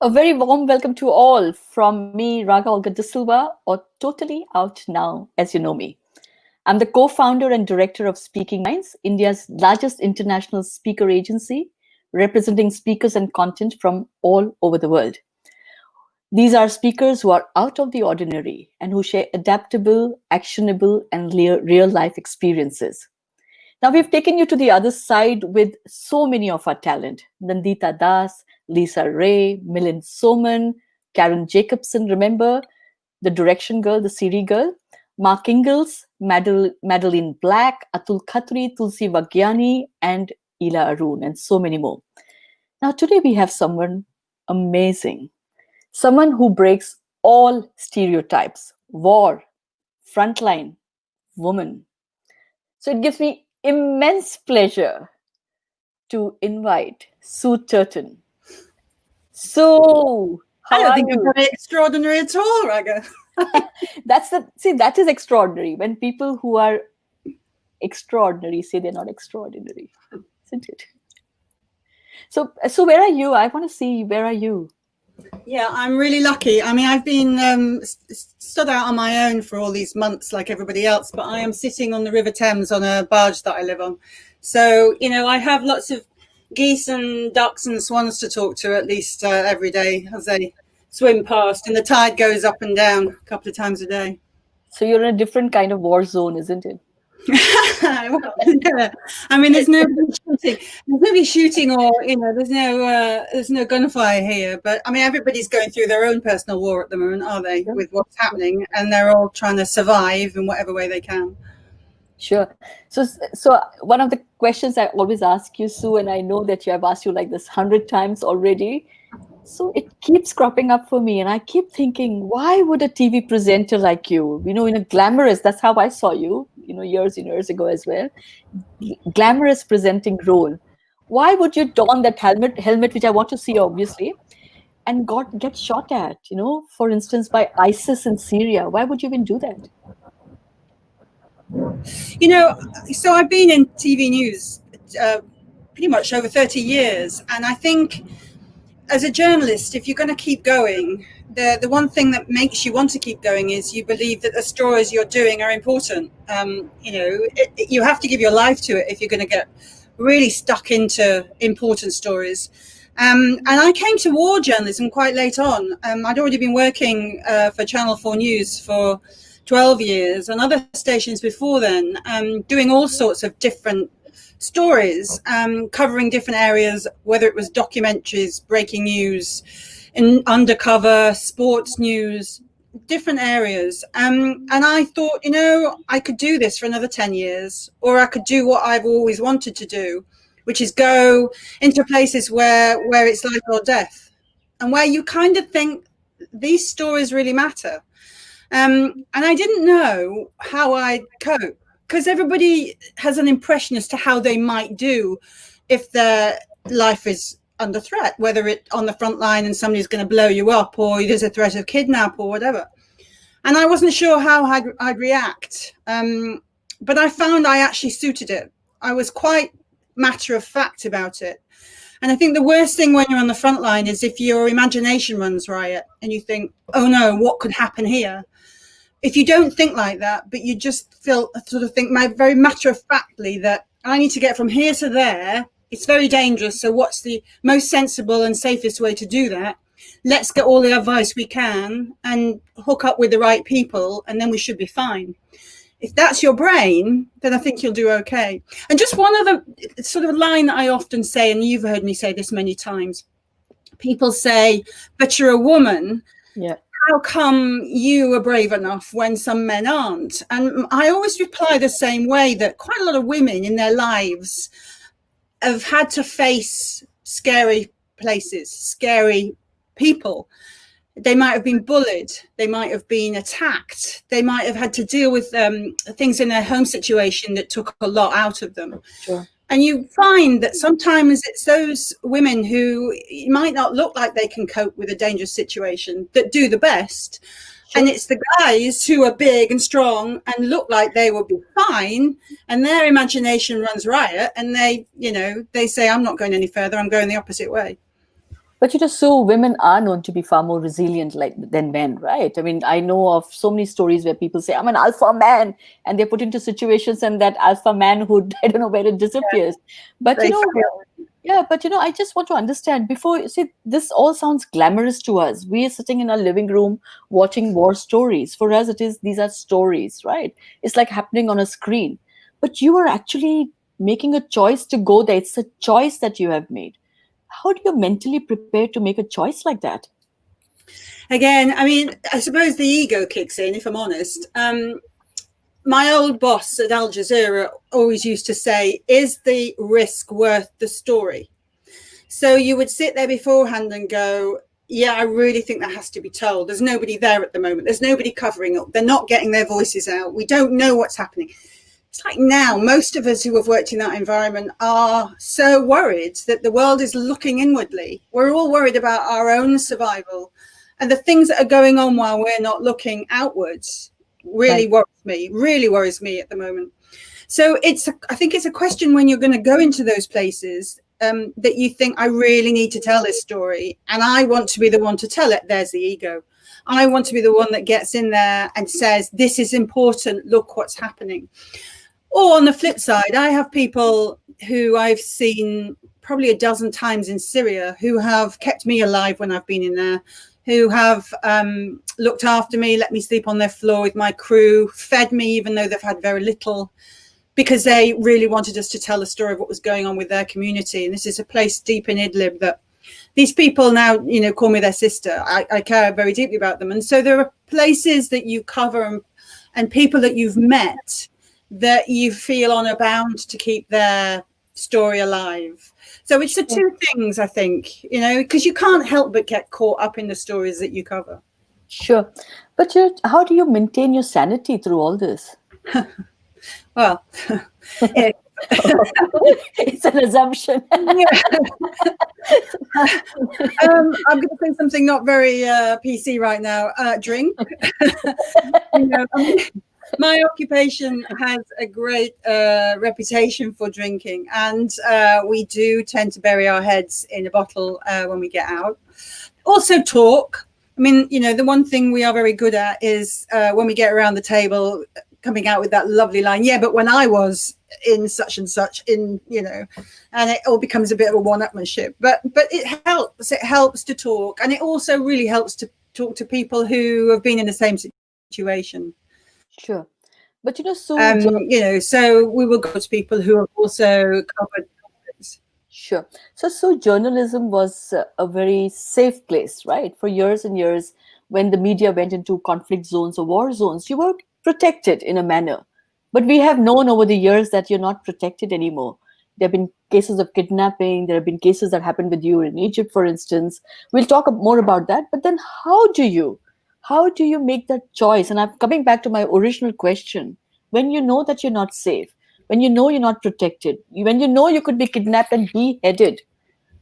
A very warm welcome to all from me, Raga Olga de Silva, or Totally Out Now, as you know me. I'm the co founder and director of Speaking Minds, India's largest international speaker agency, representing speakers and content from all over the world. These are speakers who are out of the ordinary and who share adaptable, actionable, and real life experiences. Now, we've taken you to the other side with so many of our talent: Nandita Das, Lisa Ray, Milind Soman, Karen Jacobson, remember the Direction Girl, the Siri Girl, Mark Ingalls, Madeline Black, Atul Khatri, Tulsi Vagyani, and Ila Arun, and so many more. Now, today we have someone amazing, someone who breaks all stereotypes: war, frontline, woman. So it gives me immense pleasure to invite Sue Turton. So, I how don't are think you? I'm very extraordinary at all, Raga. That is extraordinary when people who are extraordinary say they're not extraordinary, isn't it? So where are you? I want to see, where are you? Yeah, I'm really lucky. I mean, I've been stood out on my own for all these months like everybody else, but I am sitting on the River Thames on a barge that I live on. So, I have lots of geese and ducks and swans to talk to at least every day as they swim past, and the tide goes up and down a couple of times a day. So you're in a different kind of war zone, isn't it? Well, yeah. I mean, there's nobody shooting. There's nobody shooting, or there's no gunfire here. But I mean, everybody's going through their own personal war at the moment, are they? Sure. With what's happening, and they're all trying to survive in whatever way they can. Sure. So one of the questions I always ask you, Sue, and I know that you have asked you like this 100 times already. So it keeps cropping up for me, and I keep thinking, why would a TV presenter like you, in a glamorous, that's how I saw you, years and years ago as well, glamorous presenting role, why would you don that helmet, which I want to see, obviously, and get shot at, for instance, by ISIS in Syria? Why would you even do that? So I've been in TV news pretty much over 30 years, and I think as a journalist, if you're going to keep going, the one thing that makes you want to keep going is you believe that the stories you're doing are important. You have to give your life to it if you're going to get really stuck into important stories. And I came to war journalism quite late on. I'd already been working for Channel 4 News for 12 years and other stations before then, doing all sorts of different stories, covering different areas, whether it was documentaries, breaking news, in undercover, sports news, different areas. And I thought, I could do this for another 10 years, or I could do what I've always wanted to do, which is go into places where it's life or death, and where you kind of think these stories really matter. And I didn't know how I'd cope, because everybody has an impression as to how they might do if their life is under threat, whether it's on the front line and somebody's going to blow you up, or there's a threat of kidnap or whatever. And I wasn't sure how I'd react. But I found I actually suited it. I was quite matter of fact about it. And I think the worst thing when you're on the front line is if your imagination runs riot and you think, oh no, what could happen here? If you don't think like that, but you just think very matter of factly that I need to get from here to there, it's very dangerous. So what's the most sensible and safest way to do that? Let's get all the advice we can and hook up with the right people, and then we should be fine. If that's your brain, then I think you'll do okay. And just one other sort of line that I often say, and you've heard me say this many times, people say, but you're a woman. Yeah. How come you are brave enough when some men aren't? And I always reply the same way, that quite a lot of women in their lives have had to face scary places, scary people. They might have been bullied. They might have been attacked. They might have had to deal with things in their home situation that took a lot out of them. Sure. And you find that sometimes it's those women who might not look like they can cope with a dangerous situation that do the best. Sure. And it's the guys who are big and strong and look like they will be fine, and their imagination runs riot, and they say, I'm not going any further, I'm going the opposite way. But so women are known to be far more resilient than men, right? I mean, I know of so many stories where people say, "I'm an alpha man," and they're put into situations, and that alpha manhood, I don't know where it disappears. But They fail. yeah, but I just want to understand before you see this all sounds glamorous to us. We are sitting in our living room watching war stories. For us, it is these are stories, right? It's like happening on a screen. But you are actually making a choice to go there. It's a choice that you have made. How do you mentally prepare to make a choice like that? Again, I mean, I suppose the ego kicks in, if I'm honest. My old boss at Al-Jazeera always used to say, is the risk worth the story? So you would sit there beforehand and go, yeah, I really think that has to be told. There's nobody there at the moment. There's nobody covering up. They're not getting their voices out. We don't know what's happening. It's like now, most of us who have worked in that environment are so worried that the world is looking inwardly. We're all worried about our own survival. And the things that are going on while we're not looking outwards really worries me at the moment. So I think it's a question when you're going to go into those places that you think, I really need to tell this story and I want to be the one to tell it. There's the ego. I want to be the one that gets in there and says, this is important. Look what's happening. Or on the flip side, I have people who I've seen probably a dozen times in Syria who have kept me alive when I've been in there, who have looked after me, let me sleep on their floor with my crew, fed me even though they've had very little, because they really wanted us to tell the story of what was going on with their community. And this is a place deep in Idlib that these people now, call me their sister. I care very deeply about them. And so there are places that you cover and people that you've met that you feel honor bound to keep their story alive. So it's the two things, I think, because you can't help but get caught up in the stories that you cover. Sure. But how do you maintain your sanity through all this? Well, it's an assumption. I'm going to say something not very PC right now. Drink. My occupation has a great reputation for drinking, and we do tend to bury our heads in a bottle when we get out. Also talk. I mean, the one thing we are very good at is when we get around the table, coming out with that lovely line, yeah, but when I was in such and such, and it all becomes a bit of a one-upmanship. But it helps to talk, and it also really helps to talk to people who have been in the same situation. Sure. But so we will go to people who have also covered topics. Sure. So journalism was a very safe place, right? For years and years, when the media went into conflict zones or war zones, you were protected in a manner. But we have known over the years that you're not protected anymore. There have been cases of kidnapping. There have been cases that happened with you in Egypt, for instance. We'll talk more about that. But then how do you make that choice? And I'm coming back to my original question. When you know that you're not safe, when you know you're not protected, when you know you could be kidnapped and beheaded.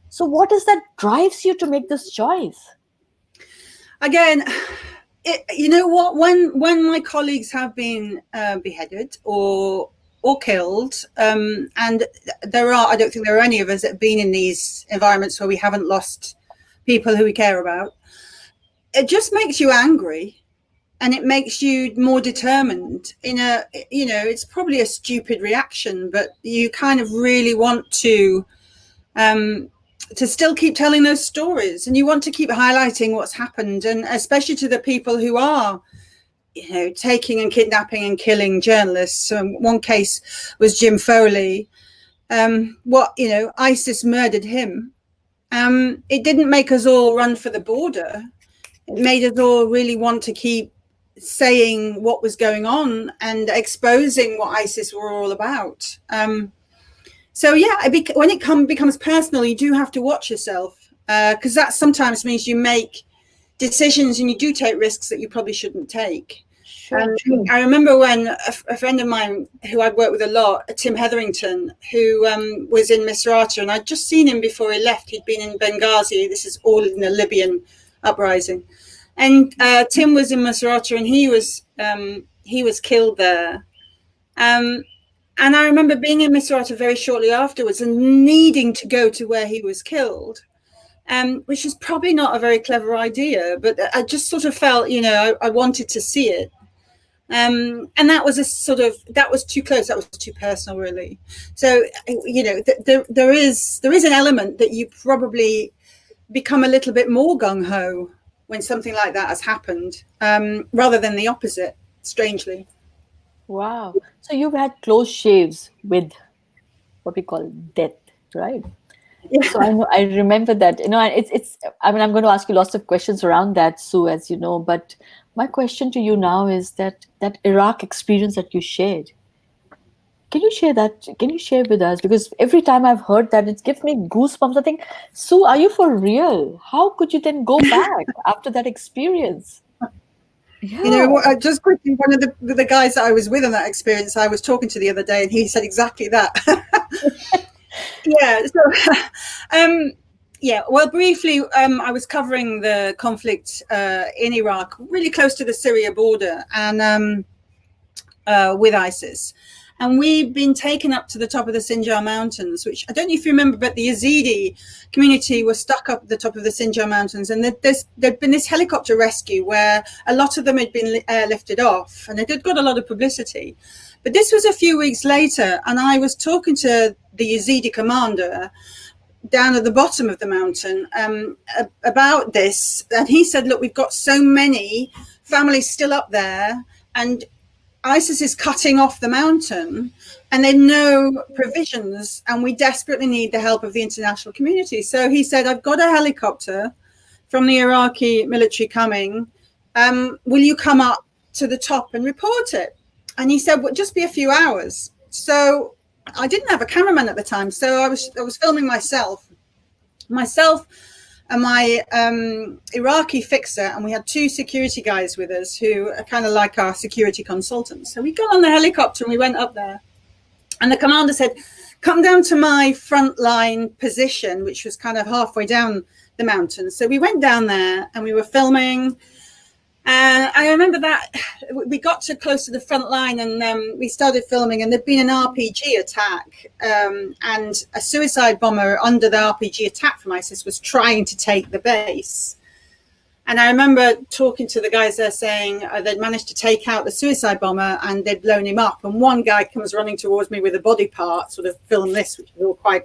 So what is that drives you to make this choice? Again, you know what? When my colleagues have been beheaded or killed, and I don't think there are any of us that have been in these environments where we haven't lost people who we care about. It just makes you angry, and it makes you more determined. It's probably a stupid reaction, but you kind of really want to still keep telling those stories, and you want to keep highlighting what's happened, and especially to the people who are, taking and kidnapping and killing journalists. One case was Jim Foley. ISIS murdered him. It didn't make us all run for the border. It made us all really want to keep saying what was going on and exposing what ISIS were all about. So yeah, when it becomes personal, you do have to watch yourself, because that sometimes means you make decisions and you do take risks that you probably shouldn't take. Sure. I remember when a friend of mine who I'd worked with a lot, Tim Hetherington, who was in Misrata, and I'd just seen him before he left. He'd been in Benghazi. This is all in the Libyan uprising. And Tim was in Misrata, and he was killed there. And I remember being in Misrata very shortly afterwards and needing to go to where he was killed. which is probably not a very clever idea, but I just sort of felt, I wanted to see it. And that was that was too close. That was too personal, really. So, there is an element that you probably become a little bit more gung-ho when something like that has happened, rather than the opposite, strangely. Wow. So you've had close shaves with what we call death, right? Yeah. So I remember that, it's, I mean, I'm going to ask you lots of questions around that, Sue, as you know, but my question to you now is that Iraq experience that you shared. Can you share that? Can you share with us? Because every time I've heard that, it gives me goosebumps. I think, Sue, are you for real? How could you then go back after that experience? Yeah. Just quickly, one of the guys that I was with on that experience, I was talking to the other day, and he said exactly that. Yeah. So, well, briefly, I was covering the conflict in Iraq, really close to the Syria border, and with ISIS. And we've been taken up to the top of the Sinjar Mountains, which I don't know if you remember, but the Yazidi community was stuck up at the top of the Sinjar Mountains. And there'd been this helicopter rescue where a lot of them had been lifted off, and it had got a lot of publicity. But this was a few weeks later, and I was talking to the Yazidi commander down at the bottom of the mountain about this. And he said, look, we've got so many families still up there, and ISIS is cutting off the mountain, and they've no provisions, and we desperately need the help of the international community. So he said, I've got a helicopter from the Iraqi military coming. Will you come up to the top and report it? And he said, well, just be a few hours. So I didn't have a cameraman at the time, so I was filming myself and my Iraqi fixer, and we had two security guys with us who are kind of like our security consultants. So we got on the helicopter and we went up there, and the commander said, come down to my frontline position, which was kind of halfway down the mountain. So we went down there and we were filming. And I remember that we got to close to the front line, and we started filming, and there'd been an RPG attack, and a suicide bomber under the RPG attack from ISIS was trying to take the base. And I remember talking to the guys there saying they'd managed to take out the suicide bomber and they'd blown him up. And one guy comes running towards me with a body part, sort of film this, which was all quite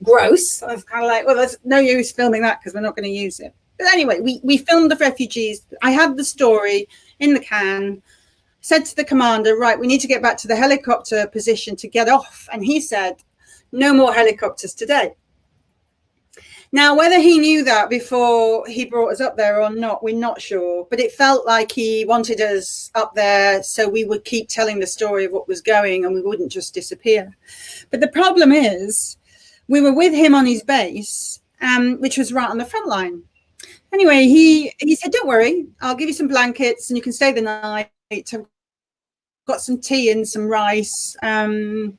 gross. I was kind of like, well, there's no use filming that because we're not going to use it. But anyway, we filmed the refugees. I had the story in the can, said to the commander, right, we need to get back to the helicopter position to get off. And he said, no more helicopters today. Now, whether he knew that before he brought us up there or not, we're not sure. But it felt like he wanted us up there so we would keep telling the story of what was going and we wouldn't just disappear. But the problem is we were with him on his base, which was right on the front line. Anyway, he said, don't worry, I'll give you some blankets and you can stay the night. I've got some tea and some rice. And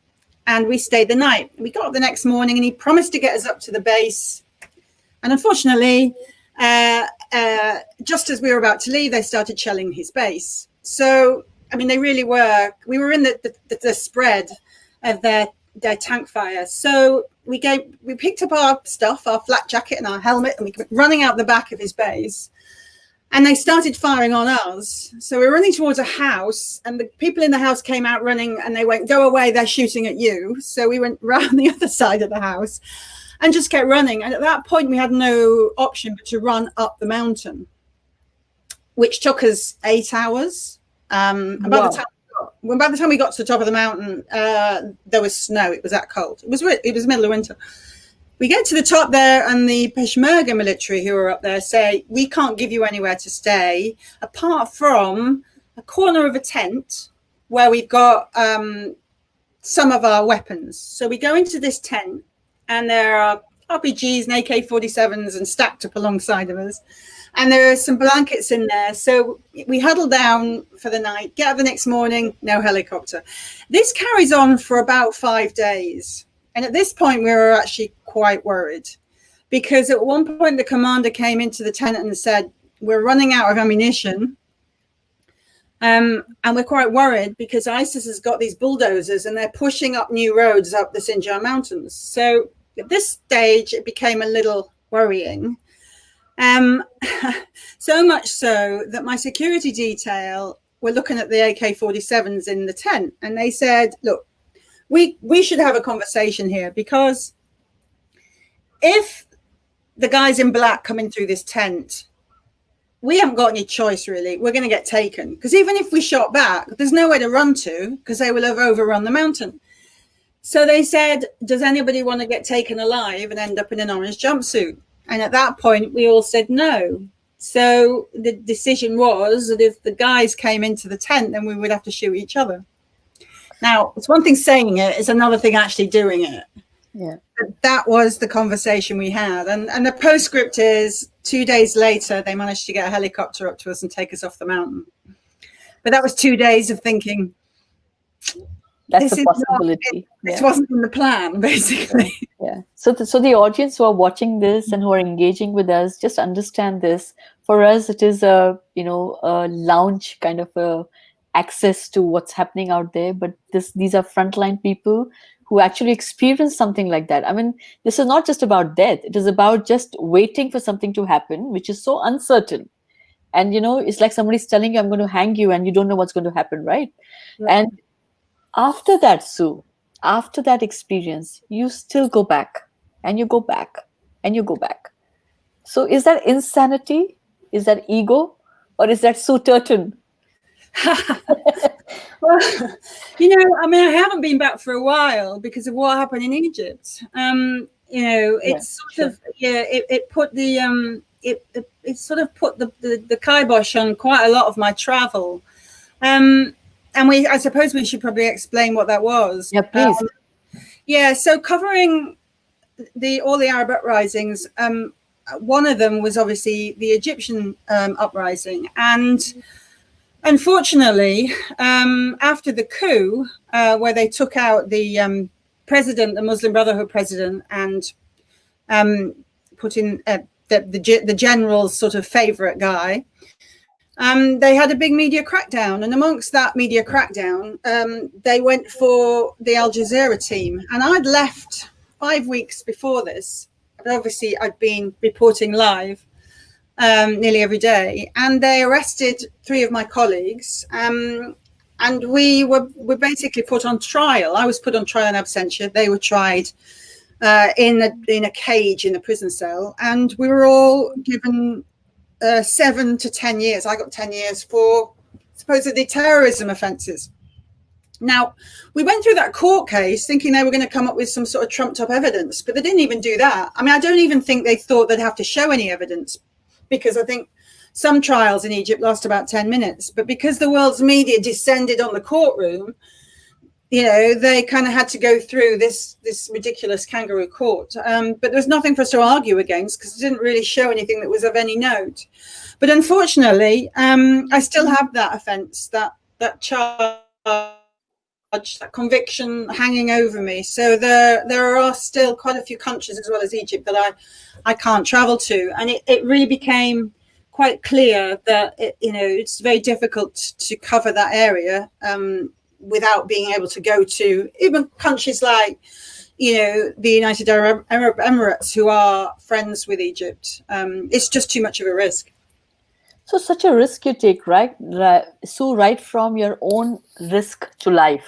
we stayed the night. We got up the next morning and he promised to get us up to the base. And unfortunately, just as we were about to leave, they started shelling his base. So, I mean, they really were. We were in the spread of their tank fire. So we picked up our stuff, our flak jacket and our helmet, and we were running out the back of his base. And they started firing on us. So we were running towards a house, and the people in the house came out running, and they went, go away, they're shooting at you. So we went round the other side of the house and just kept running. And at that point, we had no option but to run up the mountain, which took us 8 hours. And by the time we got to the top of the mountain, there was snow. It was that cold. It was middle of winter. We get to the top there, and the Peshmerga military who are up there say, we can't give you anywhere to stay apart from a corner of a tent where we've got some of our weapons. So we go into this tent, and there are RPGs and AK-47s and stacked up alongside of us. And there are some blankets in there. So we huddle down for the night, get up the next morning, no helicopter. This carries on for about 5 days. And at this point, we were actually quite worried, because at one point the commander came into the tent and said, we're running out of ammunition. And we're quite worried because ISIS has got these bulldozers and they're pushing up new roads up the Sinjar Mountains. So at this stage, it became a little worrying. So much so that my security detail were looking at the AK-47s in the tent, and they said, look, we should have a conversation here, because if the guys in black coming through this tent, we haven't got any choice, really. We're going to get taken, because even if we shot back, there's nowhere to run to, because they will have overrun the mountain. So they said, does anybody want to get taken alive and end up in an orange jumpsuit? And at that point, we all said no. So the decision was that if the guys came into the tent, then we would have to shoot each other. Now, it's one thing saying it, it's another thing actually doing it. Yeah. But that was the conversation we had. And the postscript is 2 days later, they managed to get a helicopter up to us and take us off the mountain. But that was 2 days of thinking, that's a possibility. This wasn't in the plan, basically. Yeah. So the audience who are watching this and who are engaging with us, just understand this. For us, it is a lounge kind of a access to what's happening out there. But these are frontline people who actually experience something like that. I mean, this is not just about death. It is about just waiting for something to happen, which is so uncertain. And, it's like somebody's telling you, I'm going to hang you, and you don't know what's going to happen, right? Yeah. And after that, Sue, after that experience, you still go back, and you go back, and you go back. So is that insanity? Is that ego? Or is that Sue Turton? Well, I haven't been back for a while because of what happened in Egypt. It's sort of, it put the, it sort of put the kibosh on quite a lot of my travel. And I suppose we should probably explain what that was. Yeah, please. So covering all the Arab uprisings, one of them was obviously the Egyptian uprising. And unfortunately, after the coup, where they took out the president, the Muslim Brotherhood president, and put in the general's sort of favorite guy, they had a big media crackdown. And amongst that media crackdown, they went for the Al-Jazeera team. And I'd left 5 weeks before this. But obviously, I'd been reporting live nearly every day. And they arrested 3 of my colleagues. And we were basically put on trial. I was put on trial in absentia. They were tried in a cage in a prison cell. And we were all given 7 to 10 years. I got 10 years for supposedly terrorism offences. Now, we went through that court case thinking they were going to come up with some sort of trumped up evidence, but they didn't even do that. I mean, I don't even think they thought they'd have to show any evidence, because I think some trials in Egypt last about 10 minutes. But because the world's media descended on the courtroom, they kind of had to go through this ridiculous kangaroo court. But there was nothing for us to argue against, because it didn't really show anything that was of any note. But unfortunately, I still have that offence, that charge, that conviction hanging over me. So there are still quite a few countries, as well as Egypt, that I can't travel to. And it really became quite clear that it's very difficult to cover that area without being able to go to even countries like, the United Arab Emirates, who are friends with Egypt. It's just too much of a risk. So such a risk you take, right? So right from your own risk to life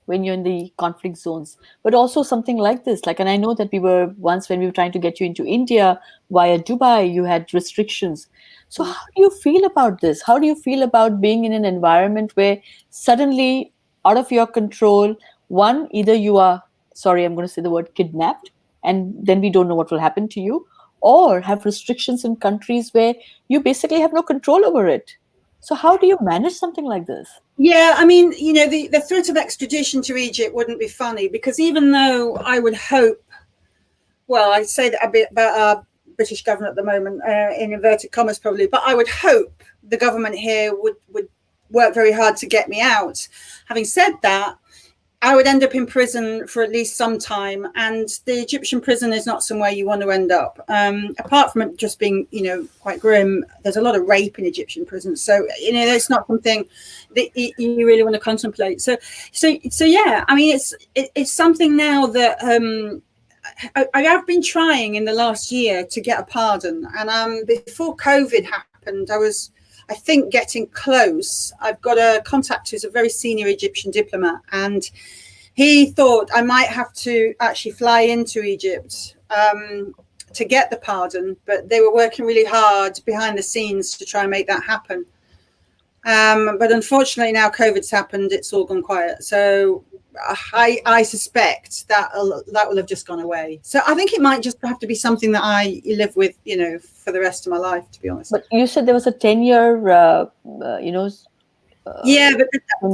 when you're in the conflict zones, but also something like this. And I know that when we were trying to get you into India via Dubai, you had restrictions. So how do you feel about this? How do you feel about being in an environment where suddenly, out of your control, one, either you are, I'm going to say the word kidnapped, and then we don't know what will happen to you, or have restrictions in countries where you basically have no control over it. So how do you manage something like this? Yeah, I mean, the threat of extradition to Egypt wouldn't be funny, because even though I would hope, well, I say that a bit about our British government at the moment, in inverted commas probably, but I would hope the government here would work very hard to get me out. Having said that, I would end up in prison for at least some time, and the Egyptian prison is not somewhere you want to end up. Apart from it just being, quite grim, there's a lot of rape in Egyptian prisons, so it's not something that you really want to contemplate. So yeah, I mean, it's something now that I have been trying in the last year to get a pardon, and before COVID happened, I was, I think, getting close. I've got a contact who's a very senior Egyptian diplomat, and he thought I might have to actually fly into Egypt to get the pardon, but they were working really hard behind the scenes to try and make that happen. But unfortunately, now COVID's happened, it's all gone quiet. So I suspect that will have just gone away. So I think it might just have to be something that I live with, you know, for the rest of my life, to be honest. But you said there was a 10-year, yeah, but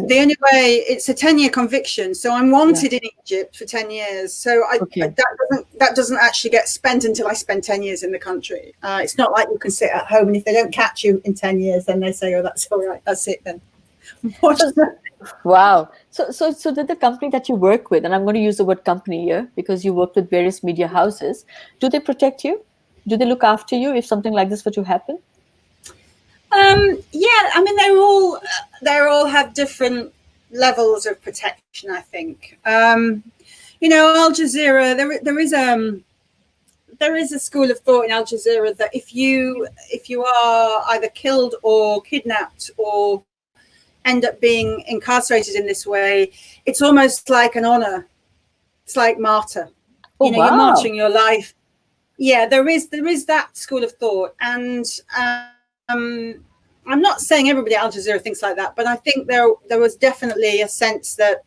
the only way, it's a 10-year conviction. So I'm wanted in Egypt for 10 years. So that doesn't actually get spent until I spend 10 years in the country. It's not like you can sit at home and if they don't catch you in 10 years, then they say, oh, that's all right. That's it then. Wow. So did the company that you work with, and I'm going to use the word company here because you work with various media houses, do they protect you? Do they look after you if something like this were to happen? Yeah, I mean, they all have different levels of protection, I think. You know, Al-Jazeera, there is a school of thought in Al-Jazeera that if you are either killed or kidnapped or end up being incarcerated in this way, it's almost like an honor. It's like martyr. Oh, you know, wow. You're marching your life. Yeah, there is that school of thought, and I'm not saying everybody at Al-Jazeera thinks like that, but I think there was definitely a sense that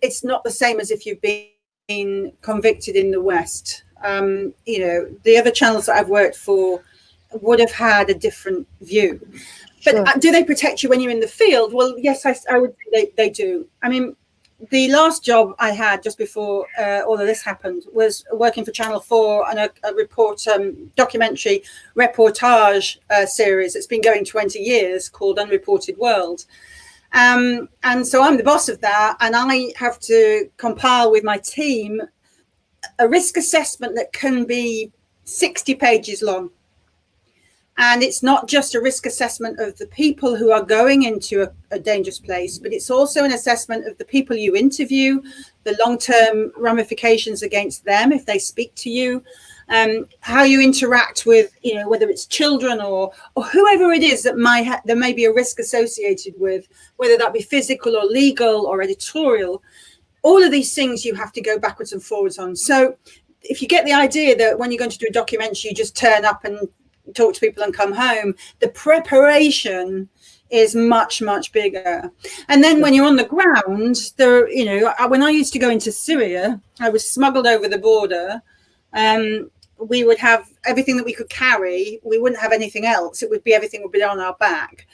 it's not the same as if you've been convicted in the West. You know, the other channels that I've worked for would have had a different view. But Sure. Do they protect you when you're in the field? Well, yes, I would say they do. I mean, the last job I had just before all of this happened was working for Channel 4 on a documentary reportage series that's been going 20 years called Unreported World. And so I'm the boss of that, and I have to compile with my team a risk assessment that can be 60 pages long. And it's not just a risk assessment of the people who are going into a dangerous place, but it's also an assessment of the people you interview, the long-term ramifications against them if they speak to you, how you interact with, you know, whether it's children or whoever it is that there may be a risk associated with, whether that be physical or legal or editorial. All of these things you have to go backwards and forwards on. So if you get the idea that when you're going to do a documentary, you just turn up and talk to people and come home, the preparation is much, much bigger. And then when you're on the ground, you know, when I used to go into Syria, I was smuggled over the border. We would have everything that we could carry. We wouldn't have anything else. Everything would be on our back.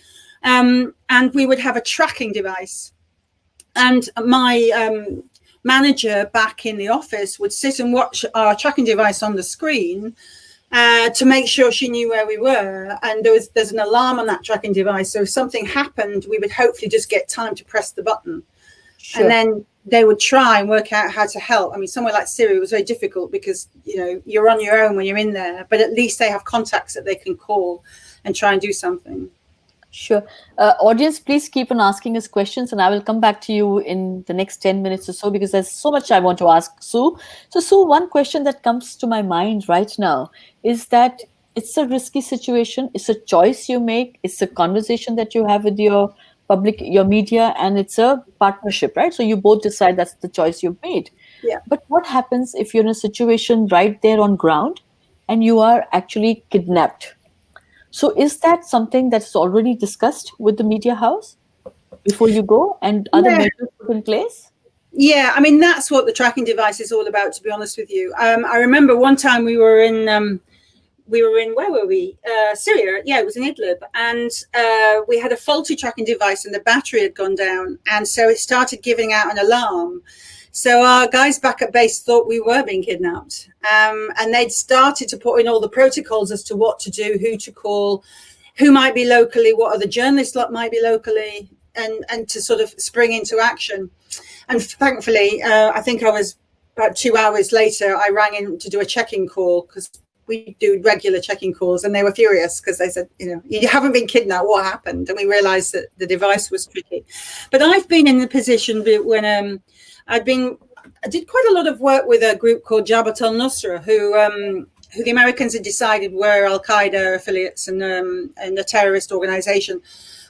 And we would have a tracking device. And my manager back in the office would sit and watch our tracking device on the screen to make sure she knew where we were. And there's an alarm on that tracking device. So if something happened, we would hopefully just get time to press the button. Sure. And then they would try and work out how to help. I mean, somewhere like Syria was very difficult because, you know, you're on your own when you're in there, but at least they have contacts that they can call and try and do something. Sure. Audience, please keep on asking us questions, and I will come back to you in the next 10 minutes or so because there's so much I want to ask Sue. So, Sue, one question that comes to my mind right now is that it's a risky situation. It's a choice you make. It's a conversation that you have with your public, your media, and it's a partnership, right? So you both decide that's the choice you've made. Yeah. But what happens if you're in a situation right there on ground and you are actually kidnapped? So is that something that's already discussed with the media house before you go, and other measures put in place? Yeah, I mean, that's what the tracking device is all about, to be honest with you. I remember one time we were in, where were we? Syria. Yeah, it was in Idlib. And we had a faulty tracking device and the battery had gone down. And so it started giving out an alarm. So our guys back at base thought we were being kidnapped. And they'd started to put in all the protocols as to what to do, who to call, who might be locally, what other journalists might be locally, and to sort of spring into action. And thankfully, I think I was about 2 hours later, I rang in to do a check-in call because we do regular check-in calls, and they were furious because they said, you know, you haven't been kidnapped, what happened? And we realized that the device was tricky. But I've been in the position when I did quite a lot of work with a group called Jabhat al-Nusra, who the Americans had decided were Al-Qaeda affiliates and a terrorist organization,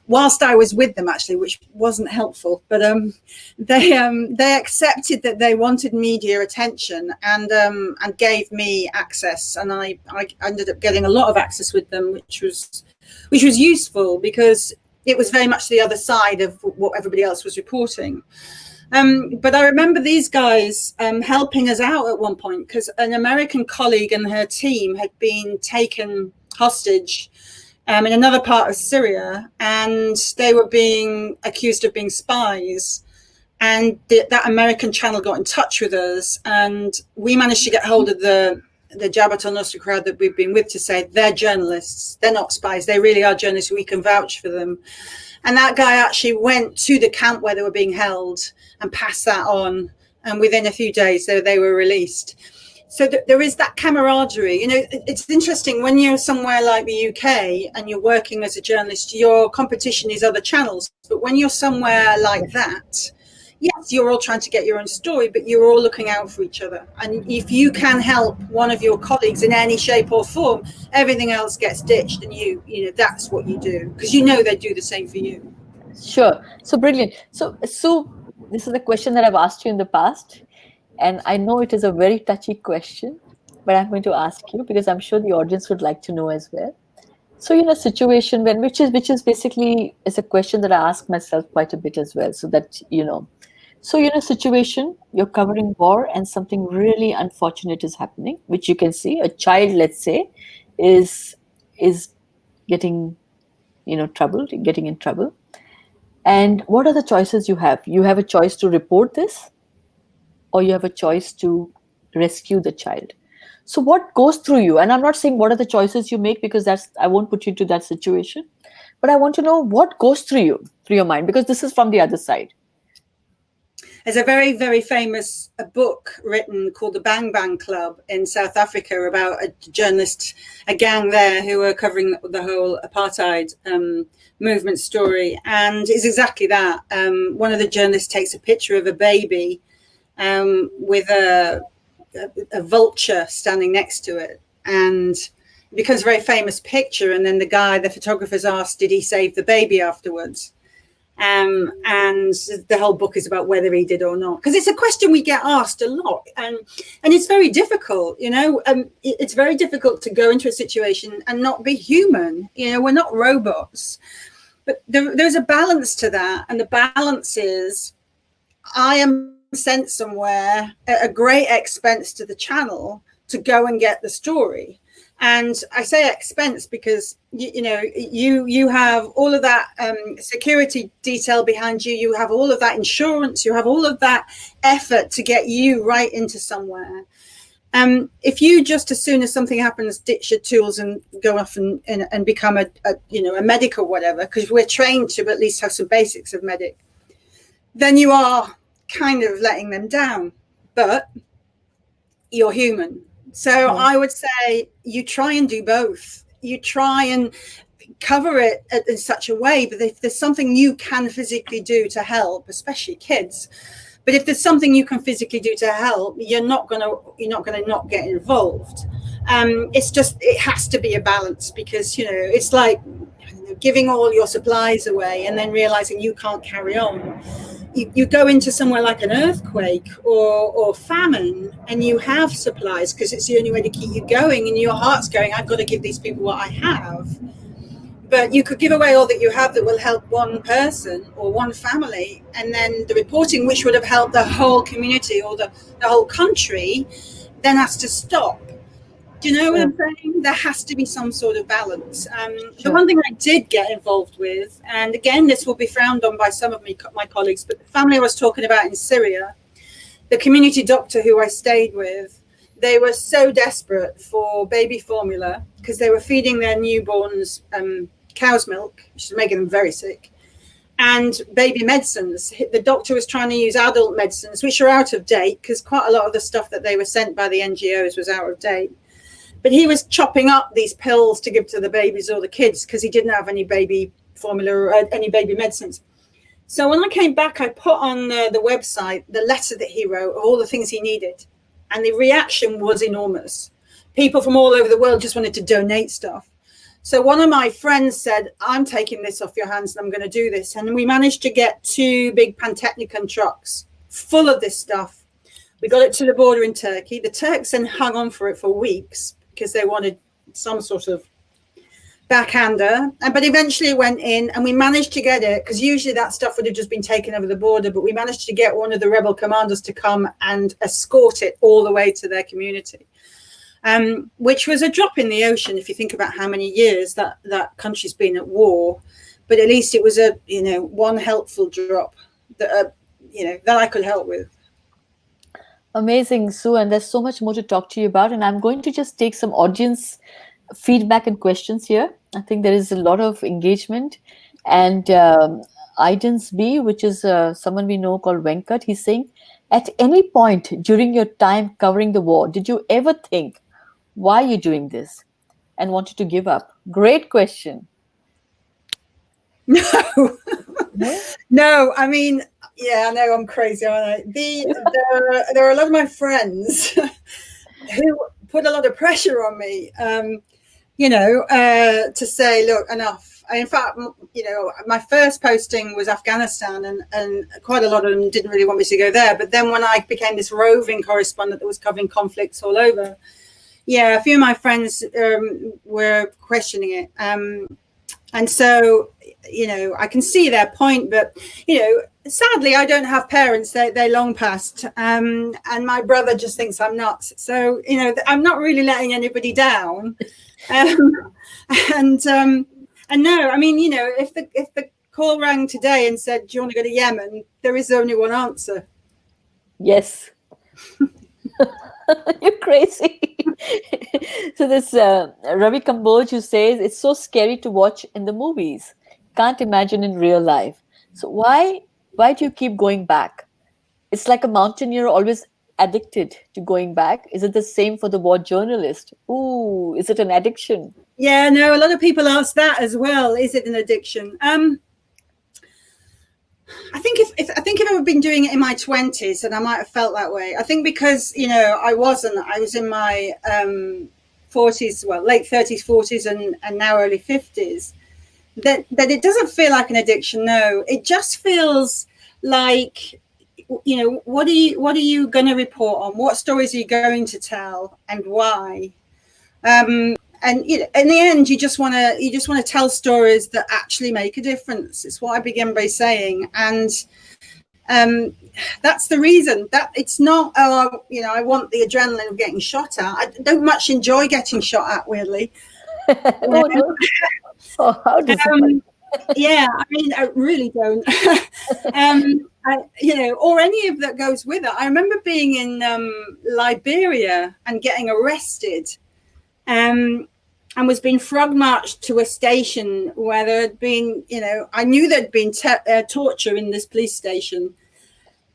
whilst I was with them, actually, which wasn't helpful. But they accepted that they wanted media attention and gave me access, and I ended up getting a lot of access with them, which was useful because it was very much the other side of what everybody else was reporting. But I remember these guys helping us out at one point because an American colleague and her team had been taken hostage in another part of Syria, and they were being accused of being spies. And that American channel got in touch with us, and we managed to get hold of the Jabhat al-Nusra crowd that we've been with to say they're journalists, they're not spies, they really are journalists, we can vouch for them. And that guy actually went to the camp where they were being held and passed that on, and within a few days they were released. So there is that camaraderie. You know, it's interesting when you're somewhere like the UK and you're working as a journalist, your competition is other channels. But when you're somewhere like that, yes, you're all trying to get your own story, but you're all looking out for each other. And if you can help one of your colleagues in any shape or form, everything else gets ditched, and you know that's what you do, because you know they do the same for you. Sure. So brilliant. So this is a question that I've asked you in the past, and I know it is a very touchy question, but I'm going to ask you because I'm sure the audience would like to know as well. So in a situation when which is basically is a question that I ask myself quite a bit as well, so that you know. So in a situation you're covering war and something really unfortunate is happening, which you can see a child, let's say, is getting getting in trouble. And what are the choices you have? You have a choice to report this, or you have a choice to rescue the child. So what goes through you? And I'm not saying what are the choices you make, because I won't put you into that situation. But I want to know what goes through your mind, because this is from the other side. There's a very, very famous book written called The Bang Bang Club in South Africa about a journalist, a gang there who were covering the whole apartheid movement story. And it's exactly that. One of the journalists takes a picture of a baby with a vulture standing next to it. And it becomes a very famous picture. And then the photographer's asked, did he save the baby afterwards? And the whole book is about whether he did or not, because it's a question we get asked a lot, and it's very difficult, you know. It's very difficult to go into a situation and not be human. You know, we're not robots, but there's a balance to that, and the balance is I am sent somewhere at a great expense to the channel to go and get the story. And I say expense because, you have all of that security detail behind you. You have all of that insurance. You have all of that effort to get you right into somewhere. If you just, as soon as something happens, ditch your tools and go off and become a medic or whatever, because we're trained to at least have some basics of medic, then you are kind of letting them down. But you're human. So I would say you try and do both. You try and cover it in such a way, but if there's something you can physically do to help, especially kids, but if there's something you can physically do to help, you're not gonna not get involved. It has to be a balance, because it's like giving all your supplies away and then realizing you can't carry on. You go into somewhere like an earthquake or famine, and you have supplies because it's the only way to keep you going, and your heart's going, I've got to give these people what I have. But you could give away all that you have that will help one person or one family, and then the reporting, which would have helped the whole community or the whole country, then has to stop. Do you know what I'm saying? There has to be some sort of balance. The one thing I did get involved with, and again, this will be frowned on by some of my colleagues, but the family I was talking about in Syria, the community doctor who I stayed with, they were so desperate for baby formula because they were feeding their newborns cow's milk, which is making them very sick, and baby medicines. The doctor was trying to use adult medicines, which are out of date because quite a lot of the stuff that they were sent by the NGOs was out of date. But he was chopping up these pills to give to the babies or the kids because he didn't have any baby formula or any baby medicines. So when I came back, I put on the website the letter that he wrote, all the things he needed. And the reaction was enormous. People from all over the world just wanted to donate stuff. So one of my friends said, I'm taking this off your hands and I'm going to do this. And we managed to get 2 big Pantechnicon trucks full of this stuff. We got it to the border in Turkey. The Turks then hung on for it for weeks because they wanted some sort of backhander. But eventually it went in and we managed to get it, because usually that stuff would have just been taken over the border. But we managed to get one of the rebel commanders to come and escort it all the way to their community. Which was a drop in the ocean if you think about how many years that country's been at war. But at least it was a one helpful drop that that I could help with. Amazing, Sue, and there's so much more to talk to you about. And I'm going to just take some audience feedback and questions here. I think there is a lot of engagement. And Idens B, which is someone we know called Venkat, he's saying, at any point during your time covering the war, did you ever think, why are you doing this, and wanted to give up? Great question. No. No, I mean, yeah, I know I'm crazy, aren't I? There are a lot of my friends who put a lot of pressure on me, to say, look, enough. In fact, my first posting was Afghanistan, and quite a lot of them didn't really want me to go there. But then when I became this roving correspondent that was covering conflicts all over, yeah, a few of my friends were questioning it. And so, I can see their point, but, sadly, I don't have parents. They long passed. And my brother just thinks I'm nuts. So, I'm not really letting anybody down. And no, I mean, if the call rang today and said, do you want to go to Yemen? There is only one answer. Yes. You're crazy. So this Ravi Kamboj, who says it's so scary to watch in the movies. Can't imagine in real life. So why do you keep going back? It's like a mountaineer always addicted to going back. Is it the same for the war journalist? Ooh, is it an addiction? Yeah, no, a lot of people ask that as well. Is it an addiction? I think if I had been doing it in my 20s, then I might have felt that way. I think because, I was in my 40s, well, late 30s, 40s, and now early 50s, that it doesn't feel like an addiction. No, it just feels like, what are you going to report on? What stories are you going to tell, and why? And in the end, you just want to tell stories that actually make a difference. It's what I began by saying, and that's the reason. That it's not, I want the adrenaline of getting shot at. I don't much enjoy getting shot at, weirdly. Oh, no. Oh, how does yeah, I mean, I really don't. Or any of that goes with it. I remember being in Liberia and getting arrested. And was being frog marched to a station where there had been, I knew there'd been torture in this police station.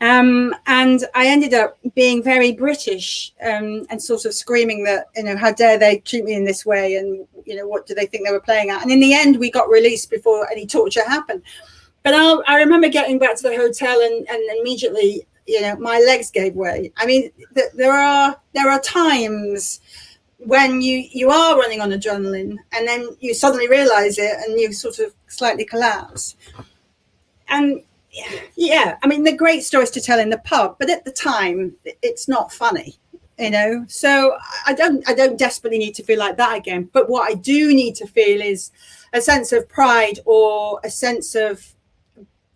And I ended up being very British and sort of screaming that, how dare they treat me in this way? And, what do they think they were playing at? And in the end, we got released before any torture happened. But I remember getting back to the hotel and immediately, my legs gave way. I mean, there are times when you are running on adrenaline and then you suddenly realize it and you sort of slightly collapse. And yeah, I mean, they're great stories to tell in the pub, but at the time it's not funny, so I don't desperately need to feel like that again. But what I do need to feel is a sense of pride, or a sense of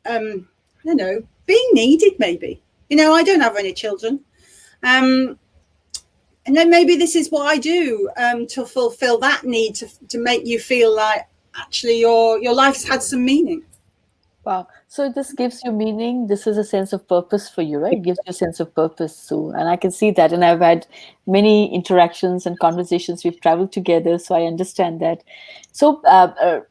being needed, maybe. I don't have any children, and then maybe this is what I do to fulfill that need, to make you feel like actually your life's had some meaning. Wow. So this gives you meaning. This is a sense of purpose for you, right? It gives you a sense of purpose, Sue. And I can see that. And I've had many interactions and conversations. We've traveled together, so I understand that. So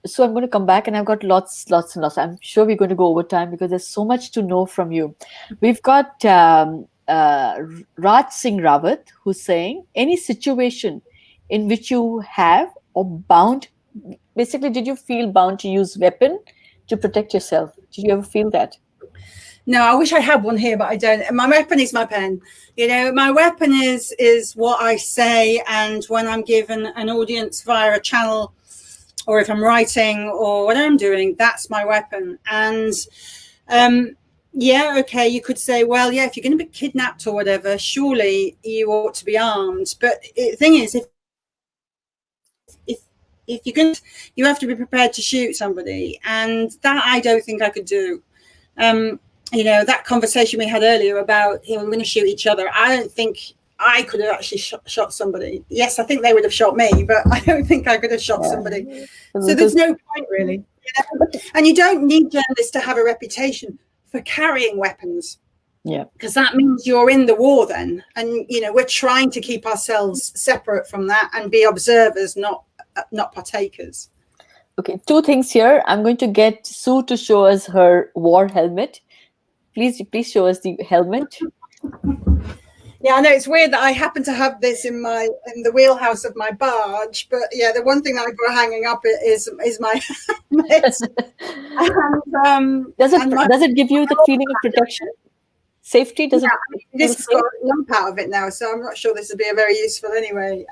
so I'm going to come back, and I've got lots and lots. I'm sure we're going to go over time because there's so much to know from you. We've got Raj Singh Rawat, who's saying, any situation in which you have or bound, basically, did you feel bound to use weapon to protect yourself? Did you ever feel that? No, I wish I had one here, but I don't. My weapon is my pen. You know, my weapon is what I say, and when I'm given an audience via a channel, or if I'm writing or what I'm doing, that's my weapon. And yeah, okay, you could say, well, yeah, if you're going to be kidnapped or whatever, surely you ought to be armed. But the thing is, if you're going to, you have to be prepared to shoot somebody, and that I don't think I could do. You know, that conversation we had earlier about, you know, we're going to shoot each other. I don't think I could have actually shot somebody. Yes, I think they would have shot me, but I don't think I could have shot somebody. So there's no point, really. You know? And you don't need journalists to have a reputation for carrying weapons. Yeah. Because that means you're in the war then. And, you know, we're trying to keep ourselves separate from that and be observers, not partakers. Okay, two things here. I'm going to get Sue to show us her war helmet. Please show us the helmet. Yeah, I know it's weird that I happen to have this in the wheelhouse of my barge, but yeah, the one thing that I've got hanging up is my helmet. Does it give you the feeling of protection, safety? Does it? This has got a lump out of it now, so I'm not sure this would be very useful anyway.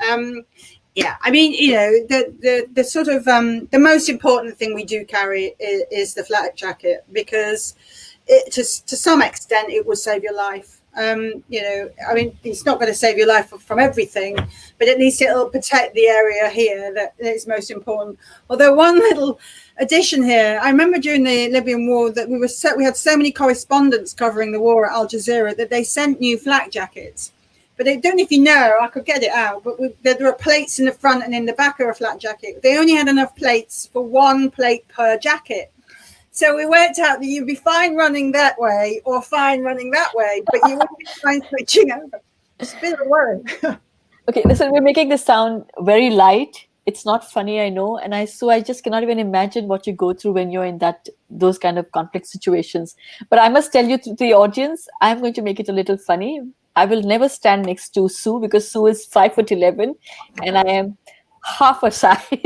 Yeah, I mean, you know, the sort of the most important thing we do carry is the flak jacket, because to some extent it will save your life. You know, I mean, it's not going to save your life from everything, but at least it'll protect the area here that is most important. Although one little addition here, I remember during the Libyan war that we had so many correspondents covering the war at Al-Jazeera that they sent new flak jackets. But I don't know if you know, I could get it out, but there were plates in the front and in the back of a flak jacket. They only had enough plates for one plate per jacket. So we worked out that you'd be fine running that way or fine running that way, but you wouldn't be fine switching over. It's a bit of a worry. Okay, listen, we're making this sound very light. It's not funny, I know. And I just cannot even imagine what you go through when you're in those kind of conflict situations. But I must tell you to the audience, I'm going to make it a little funny. I will never stand next to Sue because Sue is 5'11" and I am half a size. So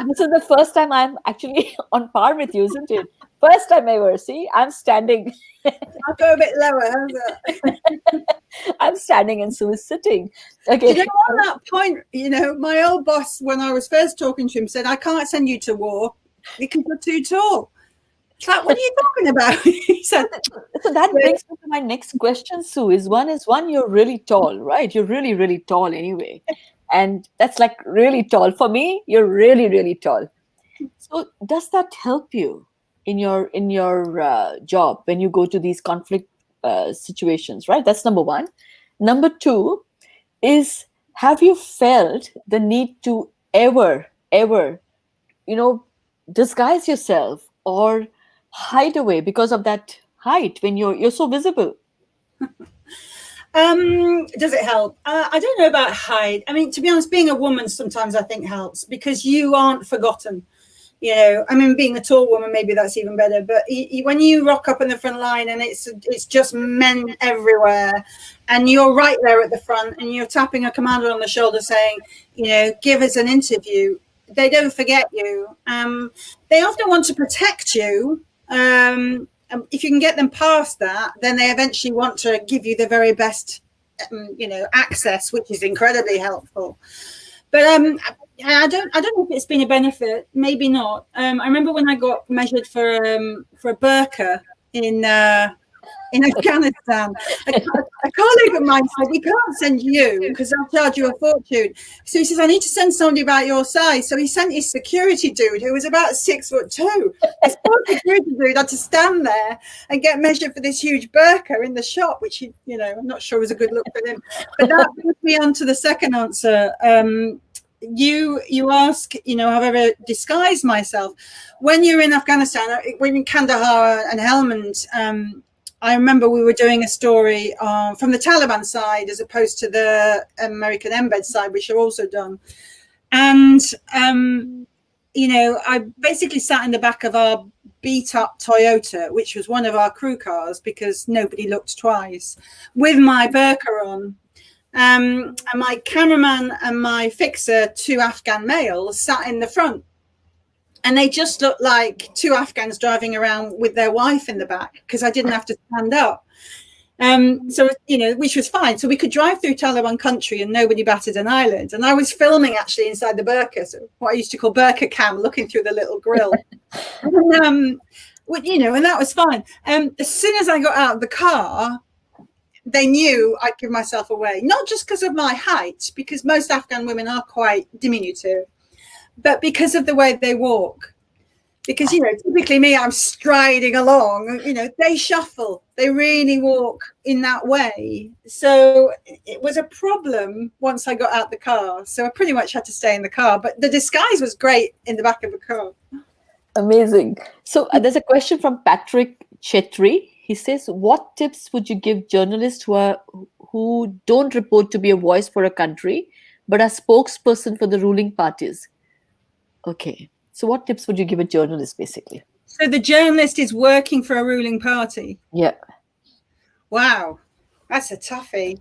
this is the first time I'm actually on par with you, isn't it? First time ever. See, I'm standing. I'll go a bit lower. How's that? I'm standing and Sue is sitting. Okay. You know, on that point, you know, my old boss, when I was first talking to him, said, I can't send you to war because you're too tall. It's like, what are you talking about? He said, so that brings me to my next question, Sue. One, you're really tall, right? You're really, really tall anyway. And that's like really tall. For me, you're really, really tall. So does that help you in your job when you go to these conflict situations, right? That's number one. Number two is, have you felt the need to ever, you know, disguise yourself or hide away because of that height when you're so visible? Does it help? I don't know about hide. I mean, to be honest, being a woman sometimes I think helps because you aren't forgotten. You know, I mean, being a tall woman, maybe that's even better. But when you rock up in the front line and it's just men everywhere, and you're right there at the front, and you're tapping a commander on the shoulder saying, you know, give us an interview. They don't forget you. They often want to protect you. If you can get them past that, then they eventually want to give you the very best, you know, access, which is incredibly helpful. But I don't know if it's been a benefit. Maybe not. I remember when I got measured for a burqa in Afghanistan, a colleague of mine said, we can't send you because they'll charge you a fortune. So he says, I need to send somebody about your size. So he sent his security dude who was about 6'2". This poor security dude had to stand there and get measured for this huge burqa in the shop, which he, you know, I'm not sure was a good look for him. But that brings me on to the second answer. You ask, you know, have I ever disguised myself? When you're in Afghanistan, when in Kandahar and Helmand, I remember we were doing a story from the Taliban side as opposed to the American embed side, which are also done. And, you know, I basically sat in the back of our beat up Toyota, which was one of our crew cars because nobody looked twice, with my burqa on. And my cameraman and my fixer, two Afghan males, sat in the front. and they just looked like two Afghans driving around with their wife in the back, because I didn't have to stand up. So, which was fine. So we could drive through Taliban country and nobody batted an eyelid. And I was filming actually inside the burqa, so what I used to call burqa cam, looking through the little grill. And that was fine. As soon as I got out of the car, they knew I'd give myself away, not just because of my height, because most Afghan women are quite diminutive, but because of the way they walk. Because, typically me, I'm striding along, they shuffle, they really walk in that way. So it was a problem once I got out the car. So I pretty much had to stay in the car, but the disguise was great in the back of the car. Amazing. So there's a question from Patrick Chetri. He says, what tips would you give journalists who don't report to be a voice for a country, but are spokesperson for the ruling parties? Okay. So what tips would you give a journalist, basically? So the journalist is working for a ruling party? Yeah. Wow. That's a toughie.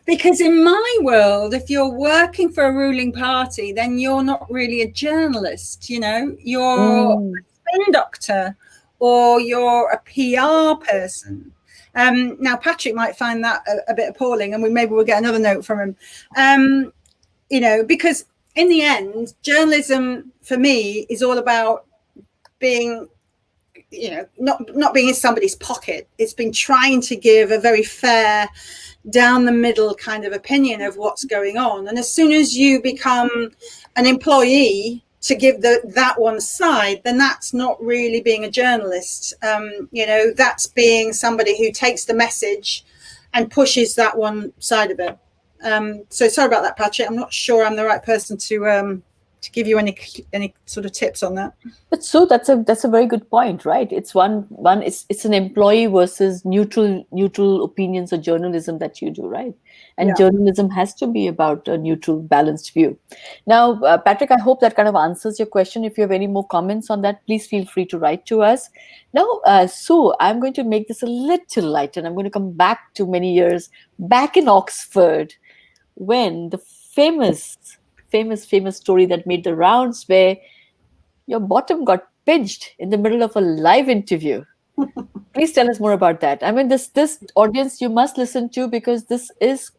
Because in my world, if you're working for a ruling party, then you're not really a journalist, you're a spin doctor or you're a PR person. Now, Patrick might find that a bit appalling, and maybe we'll get another note from him, because in the end, journalism for me is all about being, not being in somebody's pocket. It's been trying to give a very fair, down the middle kind of opinion of what's going on. And as soon as you become an employee to give that one side, then that's not really being a journalist. That's being somebody who takes the message and pushes that one side of it. So sorry about that, Patrick. I'm not sure I'm the right person to give you any sort of tips on that. But so that's a very good point, right? It's it's an employee versus neutral opinions or journalism that you do, right? And journalism has to be about a neutral, balanced view. Now, Patrick, I hope that kind of answers your question. If you have any more comments on that, please feel free to write to us. Now, Sue, I'm going to make this a little lighter, and I'm going to come back to many years back in Oxford, when the famous story that made the rounds, where your bottom got pinched in the middle of a live interview. Please tell us more about that. I mean, this audience you must listen to, because this is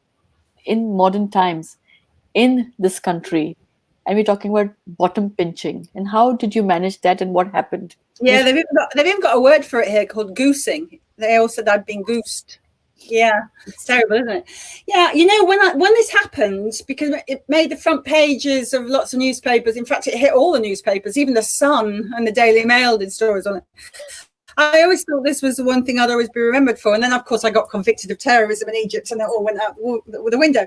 in modern times in this country, and we're talking about bottom pinching. And how did you manage that, and what happened? Yeah, they've even got a word for it here called goosing. They all said I'd been goosed. Yeah, it's terrible, isn't it? Yeah, when this happened, because it made the front pages of lots of newspapers. In fact, it hit all the newspapers, even the Sun and the Daily Mail did stories on it. I always thought this was the one thing I'd always be remembered for. And then, of course, I got convicted of terrorism in Egypt, and it all went out the window.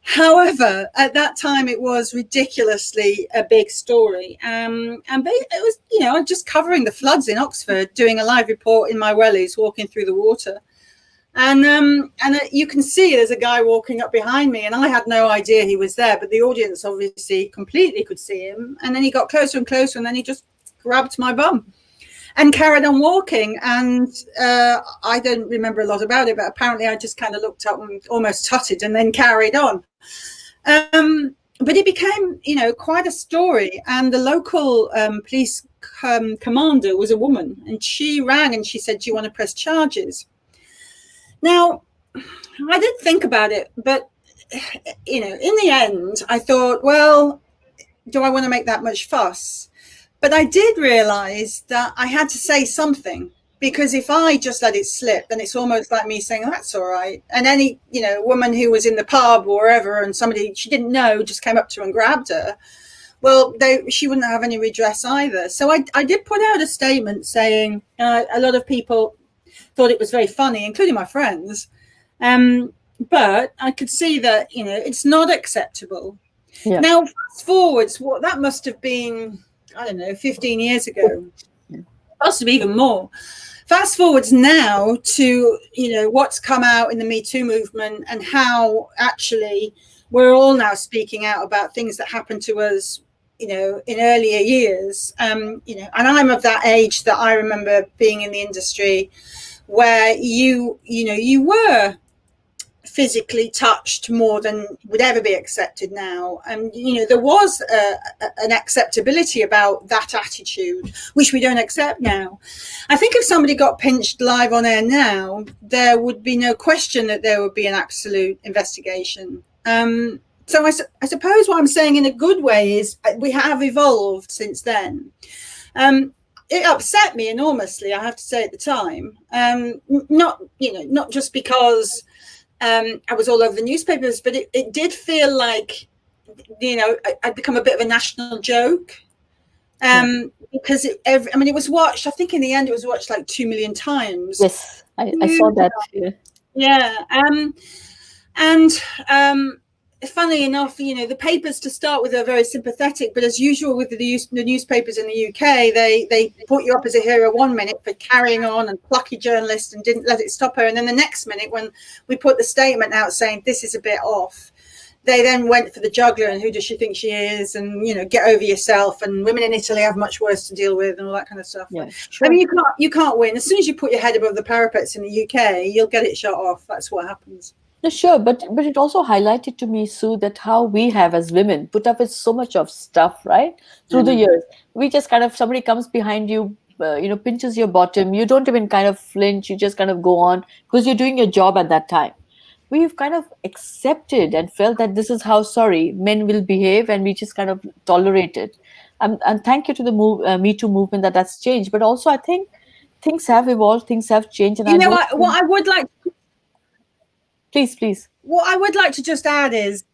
However, at that time, it was ridiculously a big story. And it was, I was just covering the floods in Oxford, doing a live report in my wellies, walking through the water. And you can see there's a guy walking up behind me, and I had no idea he was there, but the audience obviously completely could see him. And then he got closer and closer, and then he just grabbed my bum and carried on walking. And I don't remember a lot about it, but apparently I just kind of looked up and almost tutted and then carried on. But it became, quite a story. And the local police commander was a woman, and she rang and she said, "Do you want to press charges?" Now, I did think about it, but, in the end, I thought, well, do I want to make that much fuss? But I did realize that I had to say something, because if I just let it slip, then it's almost like me saying, "That's all right." And any, woman who was in the pub or wherever, and somebody she didn't know just came up to her and grabbed her, well, she wouldn't have any redress either. So I did put out a statement saying a lot of people thought it was very funny, including my friends. But I could see that, it's not acceptable. Yeah. Now, fast forwards, that must have been, 15 years ago, possibly even more. Fast forwards now to, what's come out in the Me Too movement, and how actually we're all now speaking out about things that happened to us, in earlier years. And I'm of that age that I remember being in the industry, where you were physically touched more than would ever be accepted now. And, there was an acceptability about that attitude, which we don't accept now. I think if somebody got pinched live on air now, there would be no question that there would be an absolute investigation. So I suppose what I'm saying in a good way is we have evolved since then. It upset me enormously, I have to say, at the time. Not just because I was all over the newspapers, but it did feel like, I'd become a bit of a national joke. Because it was watched, I think in the end it was watched like 2 million times. Yes, I saw that. Funnily enough, the papers to start with are very sympathetic, but as usual with the newspapers in the UK, they put you up as a hero 1 minute for carrying on and plucky journalist and didn't let it stop her. And then the next minute, when we put the statement out saying this is a bit off, they then went for the juggler and who does she think she is, and get over yourself, and women in Italy have much worse to deal with, and all that kind of stuff. Yeah, sure. I mean, you can't win. As soon as you put your head above the parapets in the UK, you'll get it shot off. That's what happens. No, sure, but it also highlighted to me, Sue, that how we have as women put up with so much of stuff, right? Through the years, we just kind of, somebody comes behind you, pinches your bottom, you don't even kind of flinch, you just kind of go on because you're doing your job at that time. We've kind of accepted and felt that this is how men will behave, and we just kind of tolerate it. And thank you to the Me Too movement that's changed. But also, I think things have evolved, things have changed. And what I would like. Please. What I would like to just add is,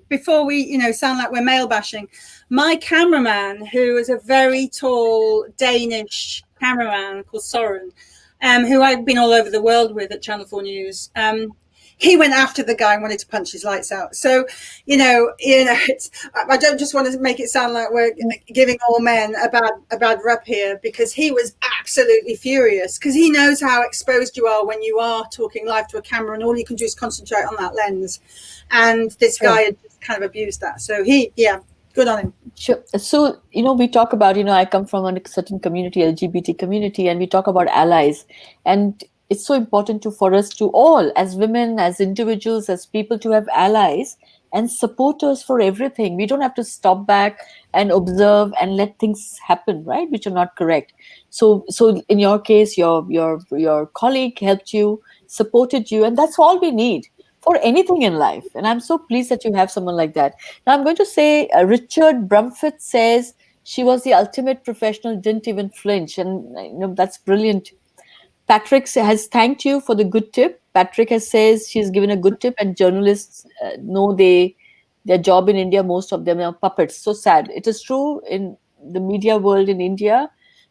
before we, sound like we're male bashing, my cameraman, who is a very tall Danish cameraman called Søren, who I've been all over the world with at Channel 4 News, he went after the guy and wanted to punch his lights out. So, I don't just want to make it sound like we're giving all men a bad rep here, because he was absolutely furious, because he knows how exposed you are when you are talking live to a camera and all you can do is concentrate on that lens. And this guy had just kind of abused that. So good on him. Sure. So, we talk about, I come from a certain community, LGBT community, and we talk about allies. And it's so important for us to all, as women, as individuals, as people, to have allies and supporters for everything. We don't have to stop back and observe and let things happen, right, which are not correct. So in your case, your colleague helped you, supported you, and that's all we need for anything in life. And I'm so pleased that you have someone like that. Now, I'm going to say Richard Brumfitt says she was the ultimate professional, didn't even flinch. And, that's brilliant. Patrick has thanked you for the good tip. Patrick says she's given a good tip, and journalists know their job in India, most of them are puppets. So sad. It is true in the media world in India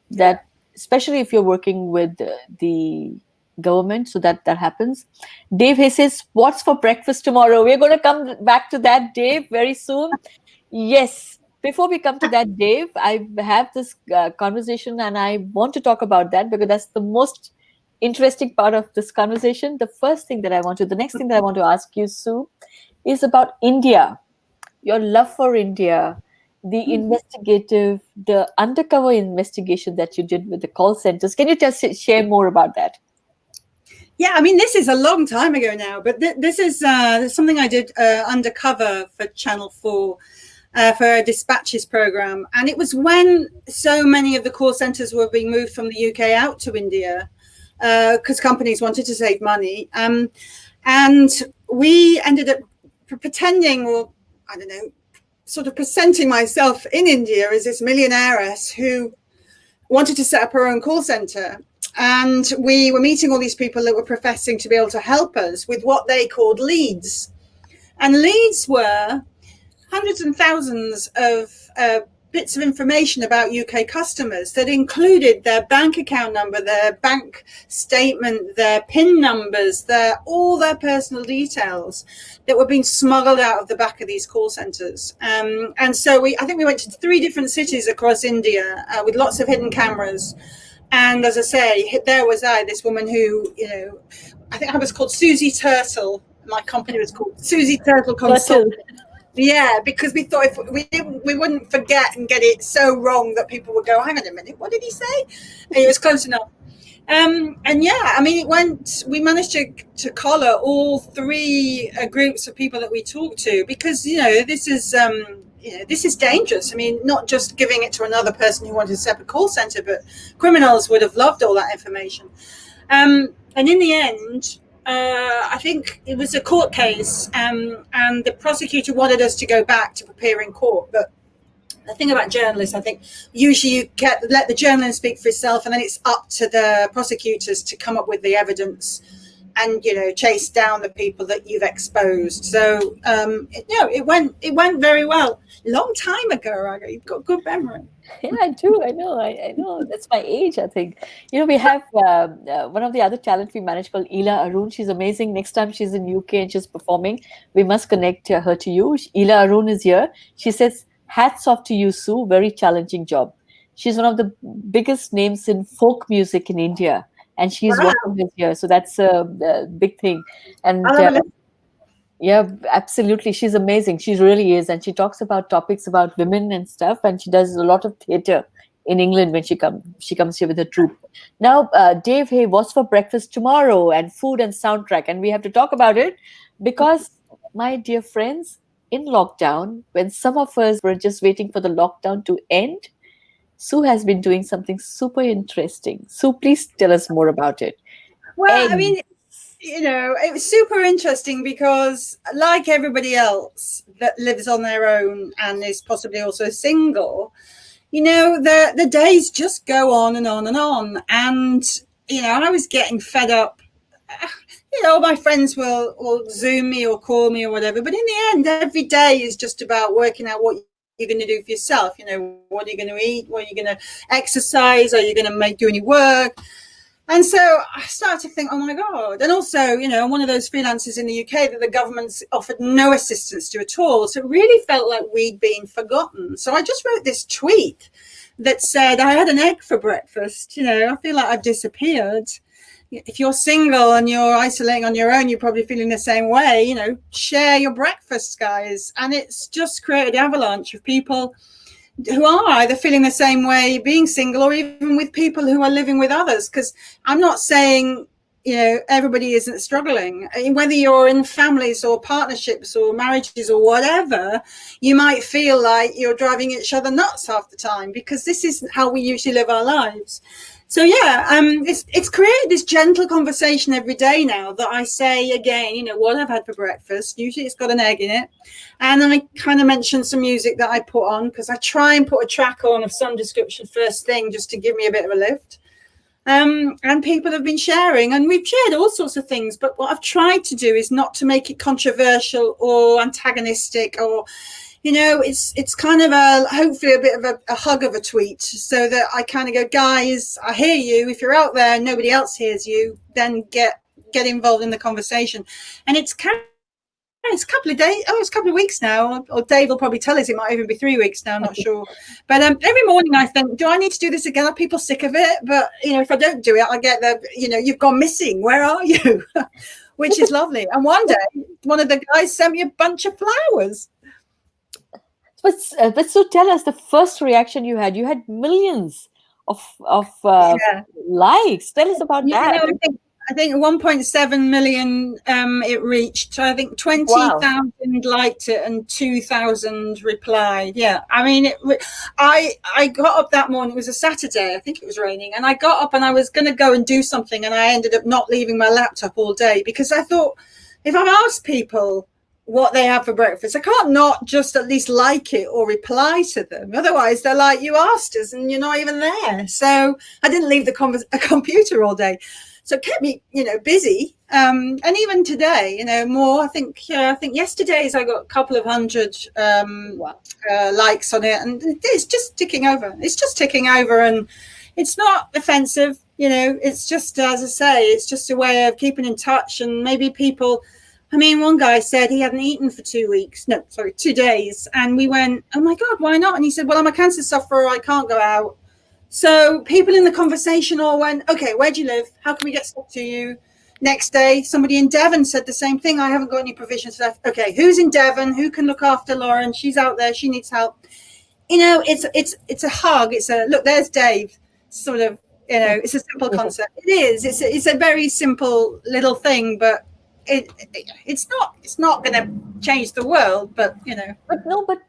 that, especially if you're working with the government, so that happens. Dave says, what's for breakfast tomorrow? We're going to come back to that, Dave, very soon. Yes. Before we come to that, Dave, I have this conversation, and I want to talk about that because that's the most interesting part of this conversation. The next thing that I want to ask you, Sue, is about India, your love for India, the the undercover investigation that you did with the call centers. Can you just share more about that? Yeah, I mean, this is a long time ago now, but this is something I did undercover for Channel 4 for a dispatches program. And it was when so many of the call centers were being moved from the UK out to India, because companies wanted to save money. And we ended up pretending, or I don't know, sort of presenting myself in India as this millionairess who wanted to set up her own call center. And we were meeting all these people that were professing to be able to help us with what they called leads. And leads were hundreds and thousands of bits of information about UK customers that included their bank account number, their bank statement, their PIN numbers, all their personal details that were being smuggled out of the back of these call centers. And so I think we went to 3 different cities across India with lots of hidden cameras. And as I say, there was this woman who, I think I was called Susie Turtle. My company was called Susie Turtle Consulting. Yeah, because we thought if we wouldn't forget and get it so wrong that people would go, hang on a minute, what did he say? And it was close enough. And yeah, I mean, we managed to collar all three groups of people that we talked to, because, this is dangerous. I mean, not just giving it to another person who wanted a separate call center, but criminals would have loved all that information. And in the end, I think it was a court case, and the prosecutor wanted us to go back to prepare in court. But the thing about journalists, I think, usually you let the journalist speak for itself, and then it's up to the prosecutors to come up with the evidence and, chase down the people that you've exposed. So, it went very well. Long time ago, Raga. You've got good memory. Yeah, I do. I know. That's my age, I think. We have one of the other talent we manage called Ila Arun. She's amazing. Next time she's in UK and she's performing, we must connect her to you. Ila Arun is here. She says, hats off to you, Sue. Very challenging job. She's one of the biggest names in folk music in India, and she's working this year. So that's a big thing. And yeah, absolutely. She's amazing. She really is. And she talks about topics about women and stuff. And she does a lot of theater in England when she comes here with her troupe. Now, Dave, hey, what's for breakfast tomorrow? And food and soundtrack. And we have to talk about it because, my dear friends, in lockdown, when some of us were just waiting for the lockdown to end, Sue has been doing something super interesting. Sue, please tell us more about it. Well, I mean, it was super interesting because, like everybody else that lives on their own and is possibly also single, the days just go on and on and on. And, I was getting fed up. My friends will Zoom me or call me or whatever. But in the end, every day is just about working out what you're going to do for yourself. What are you going to eat? What are you going to exercise? Are you going to do any work? And so I started to think, oh my God. And also, I'm one of those freelancers in the UK that the government's offered no assistance to at all. So it really felt like we'd been forgotten. So I just wrote this tweet that said, I had an egg for breakfast. I feel like I've disappeared. If you're single and you're isolating on your own, you're probably feeling the same way. Share your breakfast, guys. And it's just created an avalanche of people who are either feeling the same way being single, or even with people who are living with others. Because I'm not saying, everybody isn't struggling. Whether you're in families or partnerships or marriages or whatever, you might feel like you're driving each other nuts half the time, because this isn't how we usually live our lives. So it's created this gentle conversation every day now that I say again, what I've had for breakfast. Usually it's got an egg in it. And then I kind of mention some music that I put on, because I try and put a track on of some description first thing just to give me a bit of a lift. And people have been sharing, and we've shared all sorts of things. But what I've tried to do is not to make it controversial or antagonistic, or it's kind of hopefully a bit of a hug of a tweet, so that I kind of go, guys, I hear you. If you're out there and nobody else hears you, then get involved in the conversation. And it's a couple of days. It's a couple of weeks now. Or Dave will probably tell us it might even be 3 weeks now. I'm not sure. But every morning I think, do I need to do this again? Are people sick of it? But if I don't do it, I get you've gone missing. Where are you? Which is lovely. And one day, one of the guys sent me a bunch of flowers. But so tell us the first reaction you had. You had millions of likes. Tell us about that. I think 1.7 million it reached. So I think 20,000 liked it and 2,000 replied. Yeah, I mean, I got up that morning. It was a Saturday. I think it was raining, and I got up and I was going to go and do something, and I ended up not leaving my laptop all day, because I thought, if I've asked people what they have for breakfast, I can't not just at least like it or reply to them. Otherwise, they're like, you asked us and you're not even there. So I didn't leave the computer all day. So it kept me, busy. And even today, more. I think yesterday's I got a couple of hundred likes on it, and it's just ticking over. It's just ticking over, and it's not offensive. It's just, as I say, it's just a way of keeping in touch. And maybe people, one guy said he hadn't eaten for 2 days. And we went, oh my God, why not? And he said, well, I'm a cancer sufferer. I can't go out. So people in the conversation all went, okay, where do you live? How can we get stuff to you? Next day, somebody in Devon said the same thing. I haven't got any provisions left. Okay, who's in Devon? Who can look after Lauren? She's out there. She needs help. It's a hug. It's a, look, there's Dave, sort of It's a simple concept. It is. It's a very simple little thing, but it's not going to change the world. But But no, but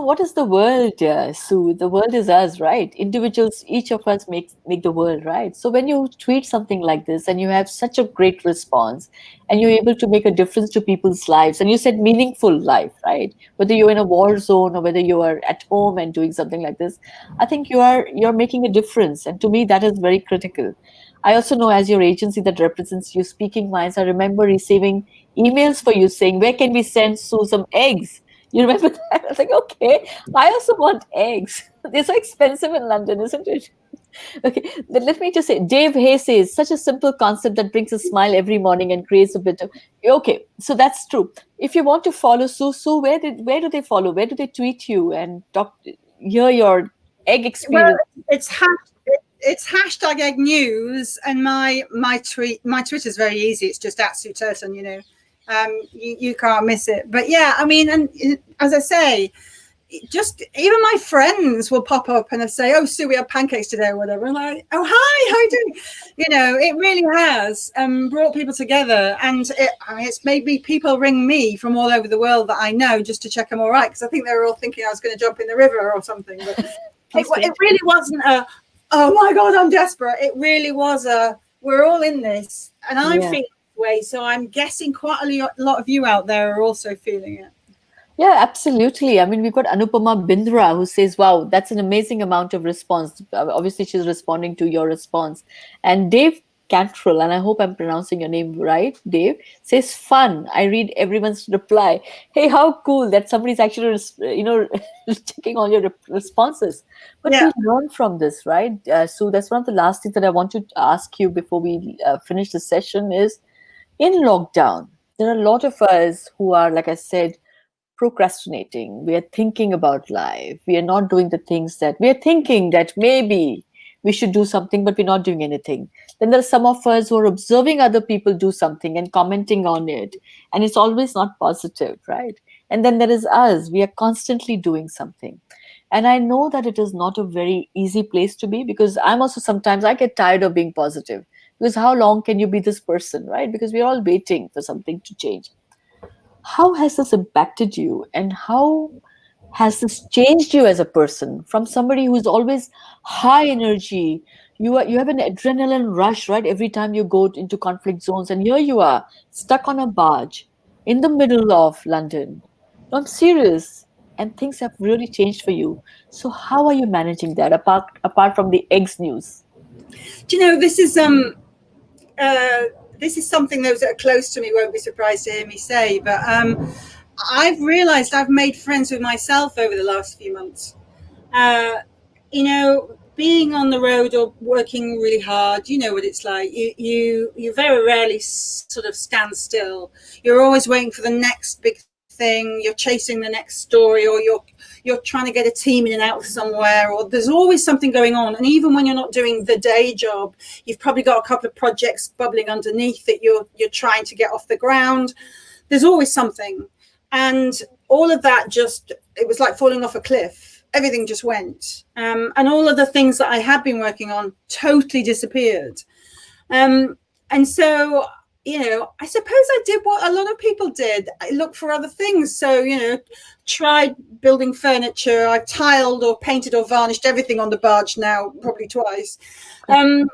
what is the world, Sue? The world is us, right? Individuals, each of us make the world, right? So when you tweet something like this and you have such a great response and you're able to make a difference to people's lives, and you said meaningful life, right? Whether you're in a war zone or whether you are at home and doing something like this, I think you're making a difference. And to me, that is very critical. I also know as your agency that represents you, Speaking Minds, I remember receiving emails for you saying, where can we send Sue some eggs? You remember that? I was like, okay, I also want eggs. They're so expensive in London, isn't it? Okay, then let me just say, Dave Hay says, such a simple concept that brings a smile every morning and creates a bit of. Okay, so that's true. If you want to follow Sue, where do they follow? Where do they tweet you and hear your egg well, experience? it's hashtag egg news, and my Twitter is very easy. It's just at Sue Turton. You can't miss it. But yeah, I mean, and as I say, just even my friends will pop up and say, "Oh, Sue, we had pancakes today," or whatever. I'm like, "Oh, hi, how are you doing?" It really has brought people together, and it's made me people ring me from all over the world that I know just to check I'm all right, because I think they were all thinking I was going to jump in the river or something. But it really wasn't oh my God, I'm desperate. It really was we're all in this, and I'm feeling this way. So I'm guessing quite a lot of you out there are also feeling it. Yeah, absolutely. I mean, we've got Anupama Bindra who says, wow, that's an amazing amount of response. Obviously, she's responding to your response. And Dave Cantrell, and I hope I'm pronouncing your name right, Dave, says, fun. I read everyone's reply. Hey, how cool that somebody's actually, checking all your responses. But we learn from this, right? So that's one of the last things that I want to ask you before we finish the session is, in lockdown, there are a lot of us who are, like I said, procrastinating. We are thinking about life. We are not doing the things that we are thinking that maybe we should do something, but we're not doing anything. Then there are some of us who are observing other people do something and commenting on it. And it's always not positive, right? And then there is us. We are constantly doing something. And I know that it is not a very easy place to be, because I'm also sometimes I get tired of being positive. Because how long can you be this person, right? Because we're all waiting for something to change. How has this impacted you, and how has this changed you as a person from somebody who's always high energy? You have an adrenaline rush, right, every time you go into conflict zones, and here you are stuck on a barge in the middle of London. No, I'm serious, and things have really changed for you. So how are you managing that, apart from the eggs news? Do you know, this is something those that are close to me won't be surprised to hear me say, but I've realized I've made friends with myself over the last few months. Being on the road or working really hard, you know what it's like. You very rarely sort of stand still. You're always waiting for the next big thing. You're chasing the next story, or you're trying to get a team in and out of somewhere, or there's always something going on. And even when you're not doing the day job, you've probably got a couple of projects bubbling underneath that you're trying to get off the ground. There's always something. And all of that it was like falling off a cliff. Everything just went. And all of the things that I had been working on totally disappeared. And so, I suppose I did what a lot of people did. I looked for other things. So, tried building furniture. I've tiled or painted or varnished everything on the barge now, probably twice. And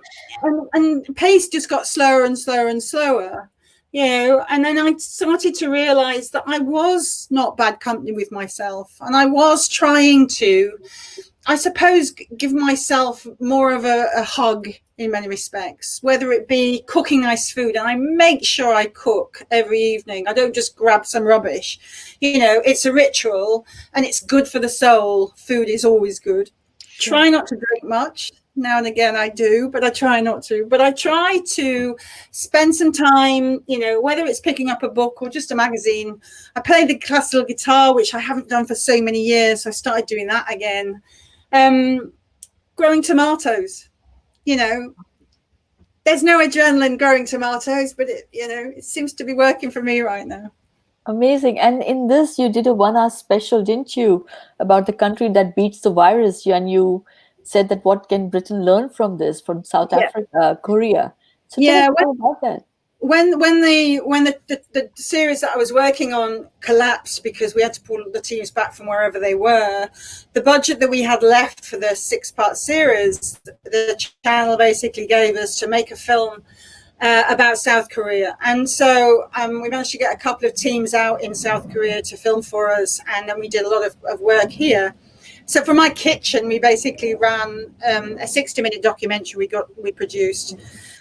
pace just got slower and slower and slower. And then I started to realize that I was not bad company with myself, and I was trying to, I suppose, give myself more of a hug in many respects, whether it be cooking nice food. And I make sure I cook every evening. I don't just grab some rubbish. It's a ritual, and it's good for the soul. Food is always good. Try not to drink much. Now and again I do, but I try not to. But I try to spend some time, whether it's picking up a book or just a magazine. I play the classical guitar, which I haven't done for so many years. So I started doing that again. Growing tomatoes. There's no adrenaline growing tomatoes, but it seems to be working for me right now. Amazing. And in this, you did a 1 hour special, didn't you, about the country that beats the virus, and you said that what can Britain learn from this, from South Yeah. Africa, Korea. So tell us Yeah. more about that. When the series that I was working on collapsed because we had to pull the teams back from wherever they were, the budget that we had left for the 6-part series, the channel basically gave us to make a film about South Korea. And so we managed to get a couple of teams out in South Korea to film for us, and then we did a lot of work here. So from my kitchen, we basically ran a 60-minute documentary we produced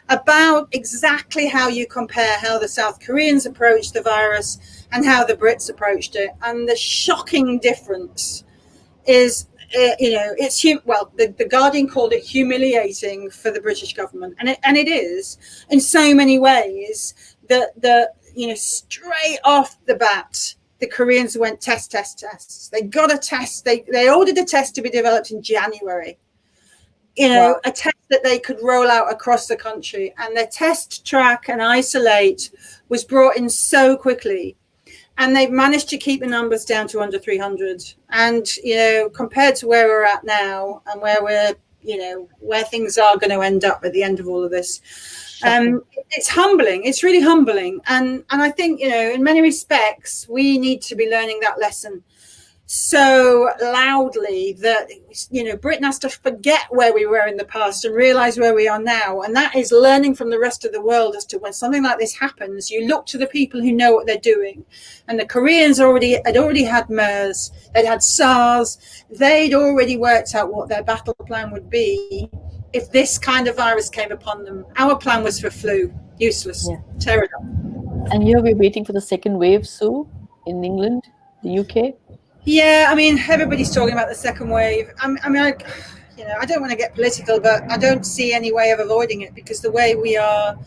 about exactly how you compare how the South Koreans approached the virus and how the Brits approached it. And the shocking difference is, the Guardian called it humiliating for the British government. And it is in so many ways that straight off the bat, the Koreans went tests. They got a test. They ordered a test to be developed in January. Wow. A test that they could roll out across the country, and their test, track and isolate was brought in so quickly, and they've managed to keep the numbers down to under 300. And compared to where we're at now and where where things are going to end up at the end of all of this, it's humbling. It's really humbling, and I think in many respects we need to be learning that lesson so loudly that Britain has to forget where we were in the past and realize where we are now. And that is learning from the rest of the world as to when something like this happens, you look to the people who know what they're doing. And the Koreans had already had MERS, they'd had SARS, they'd already worked out what their battle plan would be if this kind of virus came upon them. Our plan was for flu. Useless. Yeah. Terrible. And here we're waiting for the second wave, Sue, in England, the UK. Yeah, I mean, everybody's talking about the second wave. I don't want to get political, but I don't see any way of avoiding it, because the way we are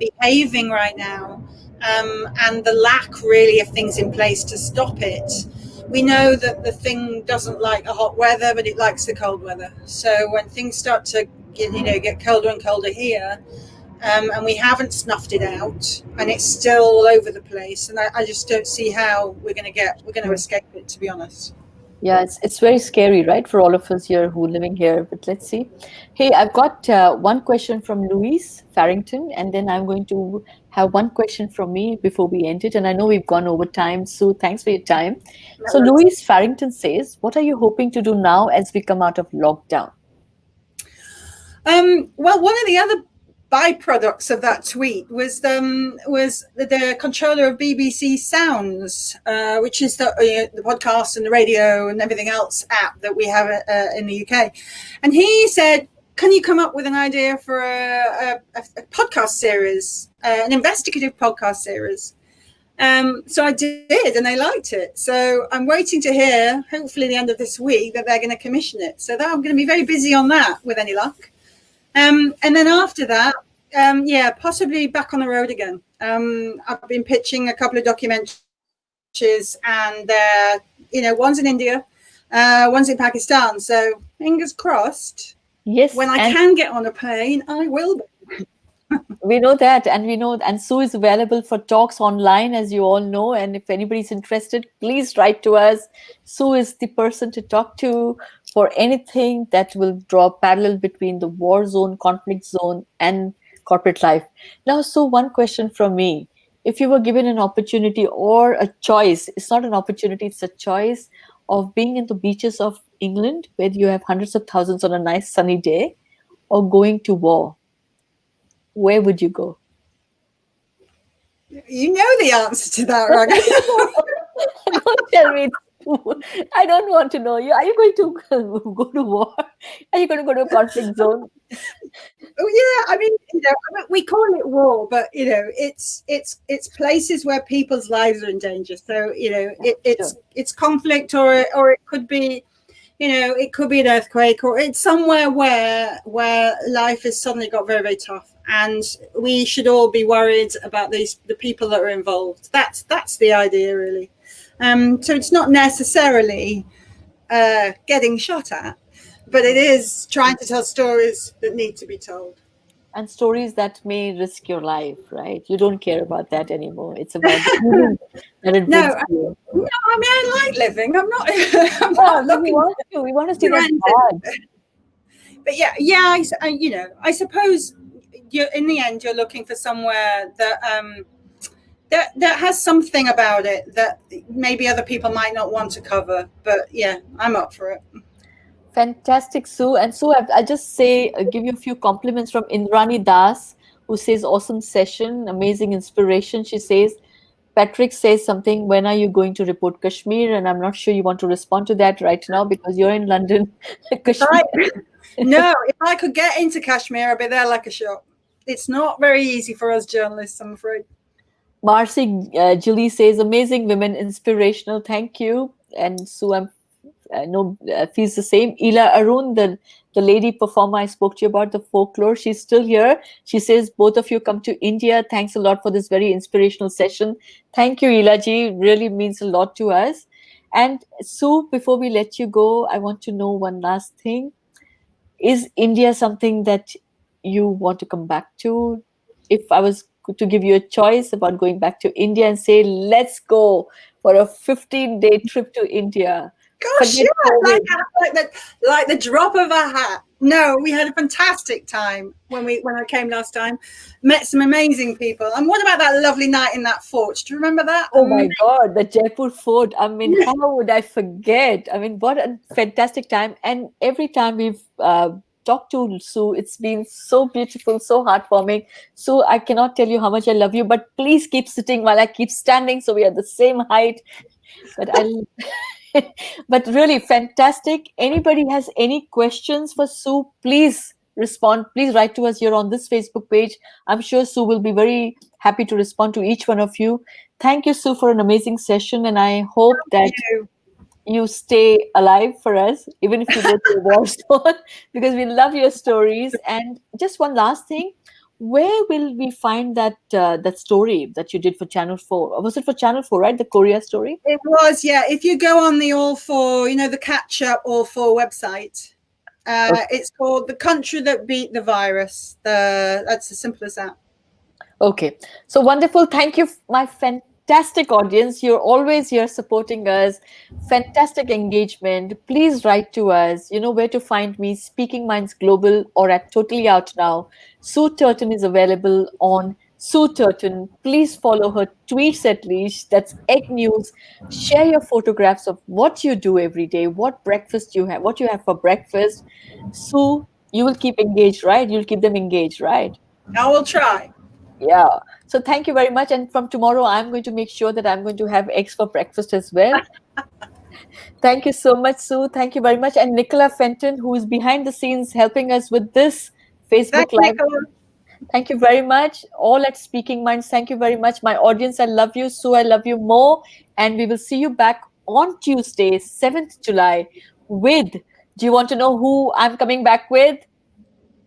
behaving right now, and the lack really of things in place to stop it. We know that the thing doesn't like the hot weather, but it likes the cold weather. So when things start to get colder and colder here, and we haven't snuffed it out, and it's still all over the place, and I just don't see how we're going to escape it, to be honest. Yeah, it's very scary, right, for all of us here who are living here. But let's see. Hey, I've got one question from Louise Farrington, and then I'm going to have one question from me before we end it. And I know we've gone over time, so thanks for your time. So Louise Farrington says, what are you hoping to do now as we come out of lockdown? Well, one of the other byproducts of that tweet was the controller of BBC Sounds, which is the podcast and the radio and everything else app that we have in the UK. And he said, can you come up with an idea for a podcast series, an investigative podcast series? So I did, and they liked it. So I'm waiting to hear, hopefully the end of this week, that they're going to commission it. So I'm going to be very busy on that with any luck. And then after that, possibly back on the road again. I've been pitching a couple of documentaries, and one's in India, one's in Pakistan. So fingers crossed. Yes. When I can get on a plane, I will be. We know that, and Sue is available for talks online, as you all know. And if anybody's interested, please write to us. Sue is the person to talk to for anything that will draw a parallel between the war zone, conflict zone, and corporate life. Now, Sue, one question from me. If you were given an opportunity or a choice, it's not an opportunity, it's a choice of being in the beaches of England, where you have hundreds of thousands on a nice sunny day, or going to war, where would you go? You know the answer to that, Raga. Don't tell me. I don't want to know. Are you going to go to war? Are you going to go to a conflict zone? Oh yeah, I mean, we call it war, but it's places where people's lives are in danger. So it's conflict, or it could be. It could be an earthquake, or it's somewhere where life has suddenly got very, very tough, and we should all be worried about the people that are involved. That's the idea, really. So it's not necessarily getting shot at, but it is trying to tell stories that need to be told. And stories that may risk your life, right? You don't care about that anymore. It's about the feeling that it brings to you. No, I mean, I like living. I'm not. I'm not looking. We want to see that bad. But I suppose in the end you're looking for somewhere that has something about it that maybe other people might not want to cover. But yeah, I'm up for it. Fantastic, Sue. And Sue, I just say, give you a few compliments from Indrani Das, who says, awesome session, amazing inspiration. She says, Patrick says something, when are you going to report Kashmir? And I'm not sure you want to respond to that right now because you're in London. Kashmir. No, if I could get into Kashmir, I'd be there like a shot. It's not very easy for us journalists, I'm afraid. Marcy Julie says, amazing women, inspirational. Thank you. And Sue, feels the same. Ila Arun, the lady performer I spoke to you about, the folklore, she's still here. She says, both of you come to India. Thanks a lot for this very inspirational session. Thank you, Ila ji. Really means a lot to us. And Sue, before we let you go, I want to know one last thing. Is India something that you want to come back to? If I was to give you a choice about going back to India and say, let's go for a 15-day trip to India. Gosh, yeah, like the drop of a hat. No, we had a fantastic time when I came last time. Met some amazing people. And what about that lovely night in that fort? Do you remember that? Oh my God, the Jaipur fort. I mean, how would I forget? I mean, what a fantastic time. And every time we've talked to Sue, it's been so beautiful, so heartwarming. Sue, I cannot tell you how much I love you, but please keep sitting while I keep standing so we are the same height. But really fantastic. Anybody has any questions for Sue, please respond. Please write to us here on this Facebook page. I'm sure Sue will be very happy to respond to each one of you. Thank you, Sue, for an amazing session. And I hope that you stay alive for us, even if you go to a war zone, because we love your stories. And just one last thing. Where will we find that story that you did for Channel 4? Was it for Channel 4, right? The Korea story? It was, yeah. If you go on the All 4, the catch-up All 4 website, it's called The Country That Beat the Virus. That's as simple as that. Okay. So wonderful. Thank you, my fantastic audience. You're always here supporting us. Fantastic engagement. Please write to us. You know where to find me, Speaking Minds Global or at Totally Out Now. Sue Turton is available on Sue Turton. Please follow her tweets at least. That's Egg News. Share your photographs of what you do every day, what breakfast you have, what you have for breakfast. Sue, you will keep engaged, right? You'll keep them engaged, right? I will try. Yeah. So thank you very much. And from tomorrow, I'm going to make sure that I'm going to have eggs for breakfast as well. Thank you so much, Sue. Thank you very much. And Nicola Fenton, who is behind the scenes helping us with this Facebook Live. Nicola. Thank you very much. All at Speaking Minds. Thank you very much. My audience, I love you. Sue, I love you more. And we will see you back on Tuesday, 7th July with, do you want to know who I'm coming back with?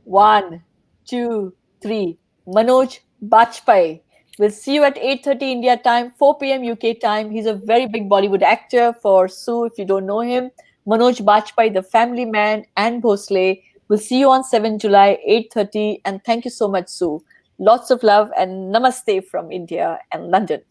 1, 2, 3. Manoj Bajpayee. We'll see you at 8:30 India time, 4 p.m. UK time. He's a very big Bollywood actor. For Sue, if you don't know him, Manoj Bajpayee, The Family Man, and Bhosle. We'll see you on 7 July, 8:30. And thank you so much, Sue. Lots of love and namaste from India and London.